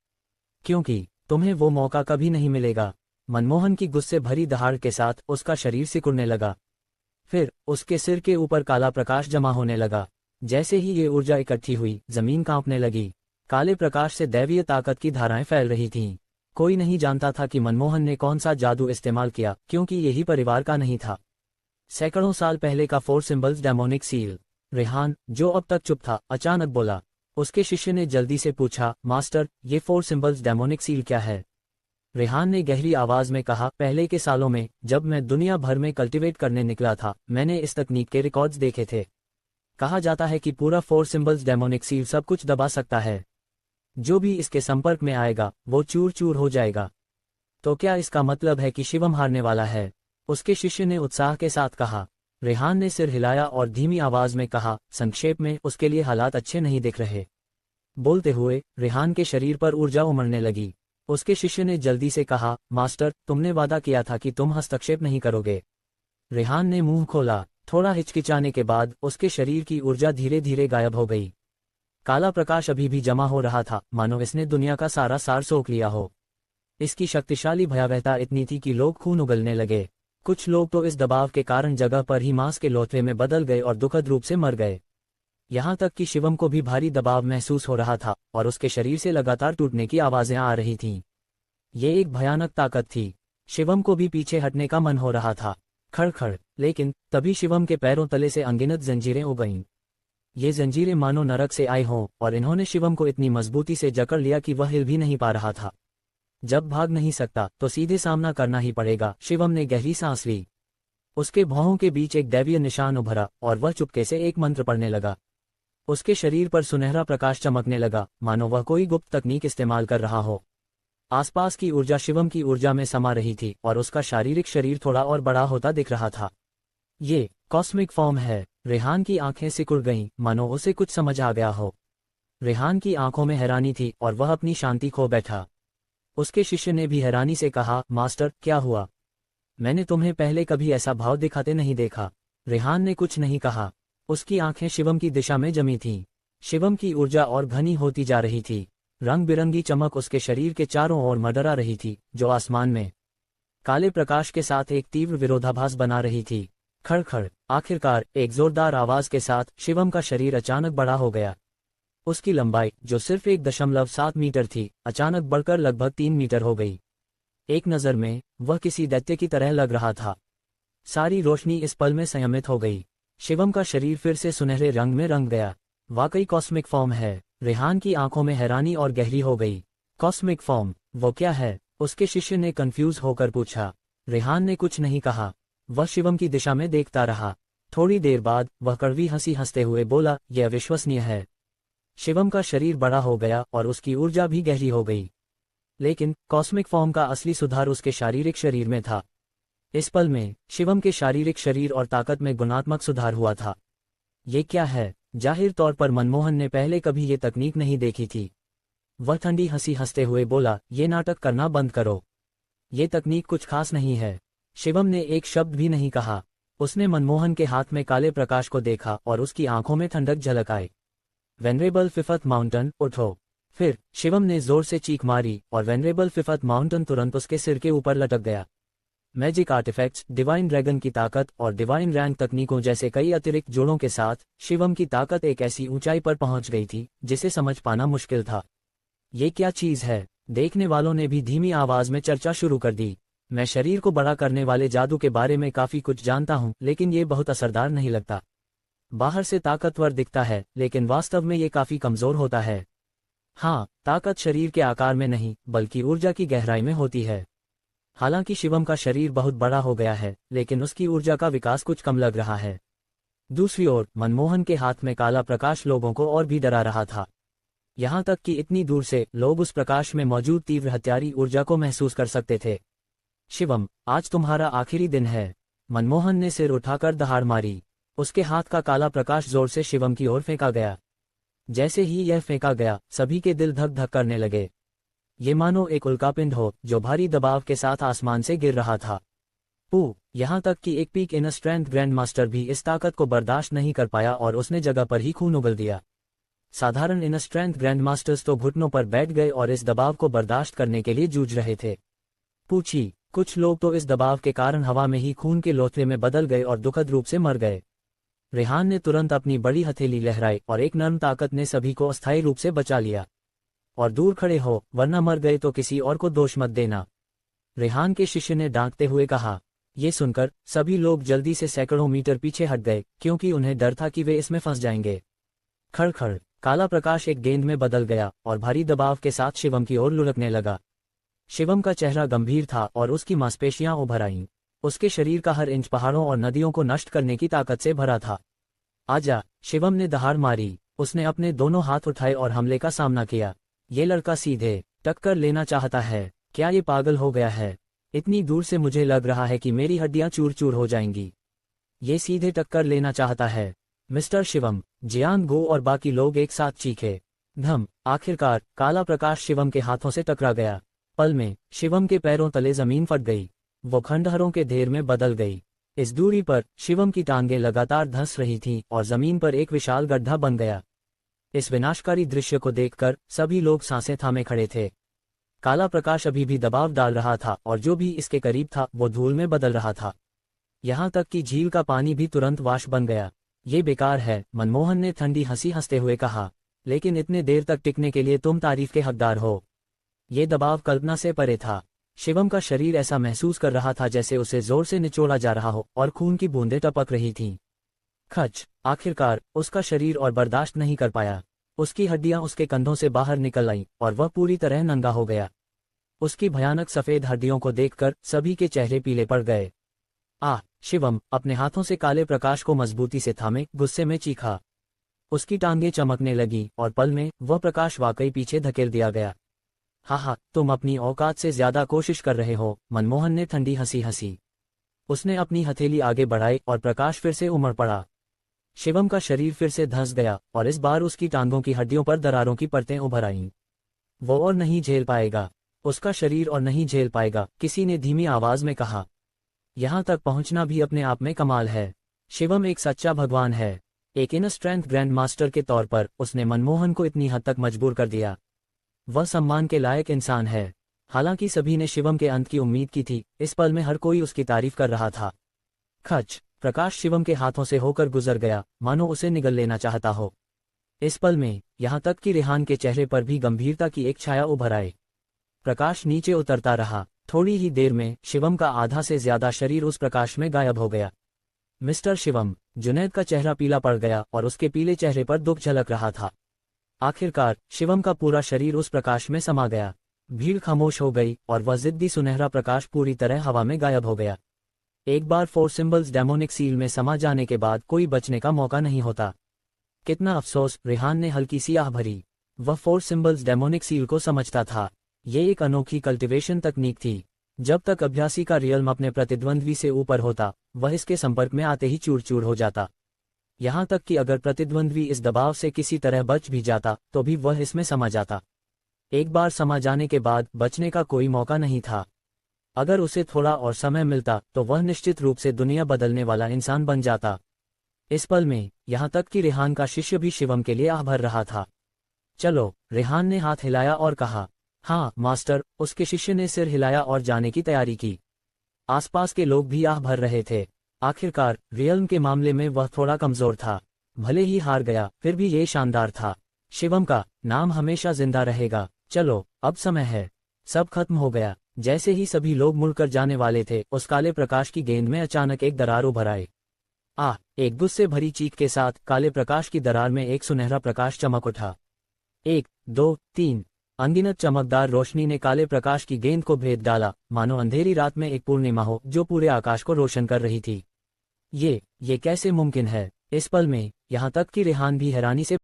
क्योंकि तुम्हें वो मौका कभी नहीं मिलेगा। मनमोहन की गुस्से भरी दहाड़ के साथ उसका शरीर सिकुड़ने लगा। फिर उसके सिर के ऊपर काला प्रकाश जमा होने लगा। जैसे ही ये ऊर्जा इकट्ठी हुई, जमीन कांपने लगी। काले प्रकाश से दैवीय ताकत की धाराएं फैल रही थीं। कोई नहीं जानता था कि मनमोहन ने कौन सा जादू इस्तेमाल किया, क्योंकि यही परिवार का नहीं था। सैकड़ों साल पहले का 4 सिंबल्स डेमोनिक सील। रेहान, जो अब तक चुप था, अचानक बोला। उसके शिष्य ने जल्दी से पूछा, मास्टर, ये 4 सिंबल्स डेमोनिक सील क्या है? रेहान ने गहरी आवाज में कहा, पहले के सालों में जब मैं दुनिया भर में कल्टीवेट करने निकला था, मैंने इस तकनीक के रिकॉर्ड्स देखे थे। कहा जाता है कि पूरा 4 सिंबल्स डेमोनिक सील सब कुछ दबा सकता है। जो भी इसके संपर्क में आएगा वो चूर चूर हो जाएगा। तो क्या इसका मतलब है कि शिवम हारने वाला है? उसके शिष्य ने उत्साह के साथ कहा। रेहान ने सिर हिलाया और धीमी आवाज में कहा, संक्षेप में उसके लिए हालात अच्छे नहीं दिख रहे। बोलते हुए रेहान के शरीर पर ऊर्जा उमड़ने लगी। उसके शिष्य ने जल्दी से कहा, मास्टर, तुमने वादा किया था कि तुम हस्तक्षेप नहीं करोगे। रेहान ने मुंह खोला। थोड़ा हिचकिचाने के बाद उसके शरीर की ऊर्जा धीरे धीरे गायब हो गई। काला प्रकाश अभी भी जमा हो रहा था, मानो इसने दुनिया का सारा सार सोख लिया हो। इसकी शक्तिशाली भयावहता इतनी थी कि लोग खून उगलने लगे। कुछ लोग तो इस दबाव के कारण जगह पर ही मांस के लोथवे में बदल गए और दुखद रूप से मर गए। यहाँ तक कि शिवम को भी भारी दबाव महसूस हो रहा था और उसके शरीर से लगातार टूटने की आवाजें आ रही थीं। ये एक भयानक ताकत थी। शिवम को भी पीछे हटने का मन हो रहा था। खड़खड़, लेकिन तभी शिवम के पैरों तले से अनगिनत जंजीरें उग गईं। ये जंजीरें मानो नरक से आई हों और इन्होंने शिवम को इतनी मजबूती से जकड़ लिया कि वह हिल भी नहीं पा रहा था। जब भाग नहीं सकता तो सीधे सामना करना ही पड़ेगा। शिवम ने गहरी सांस ली। उसके भौहों के बीच एक दैवीय निशान उभरा और वह चुपके से एक मंत्र पढ़ने लगा। उसके शरीर पर सुनहरा प्रकाश चमकने लगा, मानो वह कोई गुप्त तकनीक इस्तेमाल कर रहा हो। आसपास की ऊर्जा शिवम की ऊर्जा में समा रही थी और उसका शारीरिक शरीर थोड़ा और बड़ा होता दिख रहा था। ये कॉस्मिक फॉर्म है। रेहान की आंखें सिकुड़ गईं, मानो उसे कुछ समझ आ गया हो। रेहान की आंखों में हैरानी थी और वह अपनी शांति खो बैठा। उसके शिष्य ने भी हैरानी से कहा, मास्टर, क्या हुआ? मैंने तुम्हें पहले कभी ऐसा भाव दिखाते नहीं देखा। रेहान ने कुछ नहीं कहा। उसकी आंखें शिवम की दिशा में जमी थीं। शिवम की ऊर्जा और घनी होती जा रही थी। रंग बिरंगी चमक उसके शरीर के चारों ओर मंडरा रही थी, जो आसमान में काले प्रकाश के साथ एक तीव्र विरोधाभास बना रही थी। खड़खड़, आखिरकार एक जोरदार आवाज के साथ शिवम का शरीर अचानक बड़ा हो गया। उसकी लंबाई, जो सिर्फ 1.7 मीटर थी, अचानक बढ़कर लगभग 3 मीटर हो गई। एक नज़र में वह किसी दैत्य की तरह लग रहा था। सारी रोशनी इस पल में संयमित हो गई। शिवम का शरीर फिर से सुनहरे रंग में रंग गया। वाकई कॉस्मिक फॉर्म है। रेहान की आंखों में हैरानी और गहरी हो गई। कॉस्मिक फॉर्म, वो क्या है? उसके शिष्य ने कंफ्यूज होकर पूछा। रेहान ने कुछ नहीं कहा। वह शिवम की दिशा में देखता रहा। थोड़ी देर बाद वह कड़वी हंसी हंसते हुए बोला, यह अविश्वसनीय है। शिवम का शरीर बड़ा हो गया और उसकी ऊर्जा भी गहरी हो गई। लेकिन कॉस्मिक फॉर्म का असली सुधार उसके शारीरिक शरीर में था। इस पल में शिवम के शारीरिक शरीर और ताकत में गुणात्मक सुधार हुआ था। ये क्या है? जाहिर तौर पर मनमोहन ने पहले कभी ये तकनीक नहीं देखी थी। वह ठंडी हंसी हंसते हुए बोला, ये नाटक करना बंद करो। ये तकनीक कुछ खास नहीं है। शिवम ने एक शब्द भी नहीं कहा। उसने मनमोहन के हाथ में काले प्रकाश को देखा और उसकी आंखों में ठंडक झलक आई। वेनरेबल फिफ्थ माउंटेन, उठो। फिर शिवम ने जोर से चीख मारी और वेनरेबल फिफ्थ माउंटेन तुरंत उसके सिर के ऊपर लटक गया। मैजिक आर्टिफैक्ट्स, डिवाइन ड्रैगन की ताकत और डिवाइन रैंक तकनीकों जैसे कई अतिरिक्त जोड़ों के साथ शिवम की ताकत एक ऐसी ऊंचाई पर पहुंच गई थी जिसे समझ पाना मुश्किल था। ये क्या चीज है? देखने वालों ने भी धीमी आवाज में चर्चा शुरू कर दी। मैं शरीर को बड़ा करने वाले जादू के बारे में काफी कुछ जानता हूँ, लेकिन ये बहुत असरदार नहीं लगता। बाहर से ताकतवर दिखता है, लेकिन वास्तव में ये काफी कमजोर होता है। हाँ, ताकत शरीर के आकार में नहीं, बल्कि ऊर्जा की गहराई में होती है। हालांकि शिवम का शरीर बहुत बड़ा हो गया है, लेकिन उसकी ऊर्जा का विकास कुछ कम लग रहा है। दूसरी ओर मनमोहन के हाथ में काला प्रकाश लोगों को और भी डरा रहा था। यहाँ तक कि इतनी दूर से लोग उस प्रकाश में मौजूद तीव्र हत्यारी ऊर्जा को महसूस कर सकते थे। शिवम, आज तुम्हारा आखिरी दिन है। मनमोहन ने सिर उठाकर दहाड़ मारी। उसके हाथ का काला प्रकाश जोर से शिवम की ओर फेंका गया। जैसे ही यह फेंका गया, सभी के दिल धक धक करने लगे। ये मानो एक उल्कापिंड हो जो भारी दबाव के साथ आसमान से गिर रहा था। यहाँ तक कि एक peak in strength grand master भी इस ताकत को बर्दाश्त नहीं कर पाया और उसने जगह पर ही खून उगल दिया। साधारण इन स्ट्रेंथ ग्रैंड मास्टर्स तो घुटनों पर बैठ गए और इस दबाव को बर्दाश्त करने के लिए जूझ रहे थे। कुछ लोग तो इस दबाव के कारण हवा में ही खून के लोथड़े में बदल गए और दुखद रूप से मर गए। रेहान ने तुरंत अपनी बड़ी हथेली लहराई और एक नर्म ताकत ने सभी को अस्थायी रूप से बचा लिया। और दूर खड़े हो, वरना मर गए तो किसी और को दोष मत देना, रेहान के शिष्य ने डांटते हुए कहा। ये सुनकर सभी लोग जल्दी से सैकड़ों मीटर पीछे हट गए, क्योंकि उन्हें डर था कि वे इसमें फंस जाएंगे। खड़खड़ काला प्रकाश एक गेंद में बदल गया और भारी दबाव के साथ शिवम की ओर लुढ़कने लगा। शिवम का चेहरा गंभीर था और उसकी मांसपेशियां उभर आईं। उसके शरीर का हर इंच पहाड़ों और नदियों को नष्ट करने की ताकत से भरा था। आजा, शिवम ने दहाड़ मारी। उसने अपने दोनों हाथ उठाए और हमले का सामना किया। ये लड़का सीधे टक्कर लेना चाहता है। क्या ये पागल हो गया है? इतनी दूर से मुझे लग रहा है कि मेरी हड्डियां चूर चूर हो जाएंगी। ये सीधे टक्कर लेना चाहता है। मिस्टर शिवम, जियान गो और बाकी लोग एक साथ चीखे। धम, आखिरकार काला प्रकाश शिवम के हाथों से टकरा गया। पल में शिवम के पैरों तले जमीन फट गई। वो खंडहरों के ढेर में बदल गई। इस दूरी पर शिवम की टांगें लगातार धंस रही थीं और जमीन पर एक विशाल गड्ढा बन गया। इस विनाशकारी दृश्य को देखकर सभी लोग सांसें थामे खड़े थे। काला प्रकाश अभी भी दबाव डाल रहा था और जो भी इसके करीब था वो धूल में बदल रहा था। यहाँ तक कि झील का पानी भी तुरंत वाष्प बन गया। ये बेकार है, मनमोहन ने ठंडी हंसी हंसते हुए कहा, लेकिन इतने देर तक टिकने के लिए तुम तारीफ के हकदार हो। ये दबाव कल्पना से परे था। शिवम का शरीर ऐसा महसूस कर रहा था जैसे उसे जोर से निचोड़ा जा रहा हो और खून की बूंदें टपक रही थीं। खच, आखिरकार उसका शरीर और बर्दाश्त नहीं कर पाया। उसकी हड्डियां उसके कंधों से बाहर निकल आईं और वह पूरी तरह नंगा हो गया। उसकी भयानक सफेद हड्डियों को देखकर सभी के चेहरे पीले पड़ गए। शिवम अपने हाथों से काले प्रकाश को मजबूती से थामे गुस्से में चीखा। उसकी टांगें चमकने लगी और पल में वह प्रकाश वाकई पीछे धकेल दिया गया। हाँ, तुम अपनी औकात से ज्यादा कोशिश कर रहे हो, मनमोहन ने ठंडी हंसी हंसी। उसने अपनी हथेली आगे बढ़ाई और प्रकाश फिर से उमड़ पड़ा। शिवम का शरीर फिर से धंस गया और इस बार उसकी टांगों की हड्डियों पर दरारों की परतें उभर आईं। वो और नहीं झेल पाएगा, उसका शरीर और नहीं झेल पाएगा, किसी ने धीमी आवाज में कहा। यहाँ तक पहुंचना भी अपने आप में कमाल है। शिवम एक सच्चा भगवान है। एक इन स्ट्रेंथ ग्रैंड मास्टर के तौर पर उसने मनमोहन को इतनी हद तक मजबूर कर दिया। वह सम्मान के लायक इंसान है। हालांकि सभी ने शिवम के अंत की उम्मीद की थी, इस पल में हर कोई उसकी तारीफ कर रहा था। खच, प्रकाश शिवम के हाथों से होकर गुजर गया, मानो उसे निगल लेना चाहता हो। इस पल में यहाँ तक कि रेहान के चेहरे पर भी गंभीरता की एक छाया उभर आई। प्रकाश नीचे उतरता रहा। थोड़ी ही देर में शिवम का आधा से ज्यादा शरीर उस प्रकाश में गायब हो गया। मिस्टर शिवम, जुनैद का चेहरा पीला पड़ गया और उसके पीले चेहरे पर दुख झलक रहा था। आखिरकार शिवम का पूरा शरीर उस प्रकाश में समा गया। भीड़ खामोश हो गई और वह जिद्दी सुनहरा प्रकाश पूरी तरह हवा में गायब हो गया। एक बार 4 सिंबल्स डेमोनिक सील में समा जाने के बाद कोई बचने का मौका नहीं होता। कितना अफसोस, रेहान ने हल्की सी आह भरी। वह 4 सिंबल्स डेमोनिक सील को समझता था। ये एक अनोखी कल्टीवेशन तकनीक थी। जब तक अभ्यासी का रियल्म अपने प्रतिद्वंद्वी से ऊपर होता, वह इसके संपर्क में आते ही चूर चूर हो जाता। यहाँ तक कि अगर प्रतिद्वंद्वी इस दबाव से किसी तरह बच भी जाता तो भी वह इसमें समा जाता। एक बार समा जाने के बाद बचने का कोई मौका नहीं था। अगर उसे थोड़ा और समय मिलता तो वह निश्चित रूप से दुनिया बदलने वाला इंसान बन जाता। इस पल में यहाँ तक कि रेहान का शिष्य भी शिवम के लिए आह भर रहा था। चलो, रेहान ने हाथ हिलाया और कहा। हाँ मास्टर, उसके शिष्य ने सिर हिलाया और जाने की तैयारी की। आसपास के लोग भी आह भर रहे थे। आखिरकार रियल्म के मामले में वह थोड़ा कमजोर था। भले ही हार गया, फिर भी ये शानदार था। शिवम का नाम हमेशा जिंदा रहेगा। चलो, अब समय है। सब खत्म हो गया। जैसे ही सभी लोग मुड़कर जाने वाले थे, उस काले प्रकाश की गेंद में अचानक एक दरार उभर आई। एक गुस्से भरी चीख के साथ काले प्रकाश की दरार में एक सुनहरा प्रकाश चमक उठा। 1, 2, 3 अनगिनत चमकदार रोशनी ने काले प्रकाश की गेंद को भेद डाला, मानो अंधेरी रात में एक पूर्णिमा हो जो पूरे आकाश को रोशन कर रही थी। ये कैसे मुमकिन है? इस पल में, यहाँ तक कि रेहान भी हैरानी से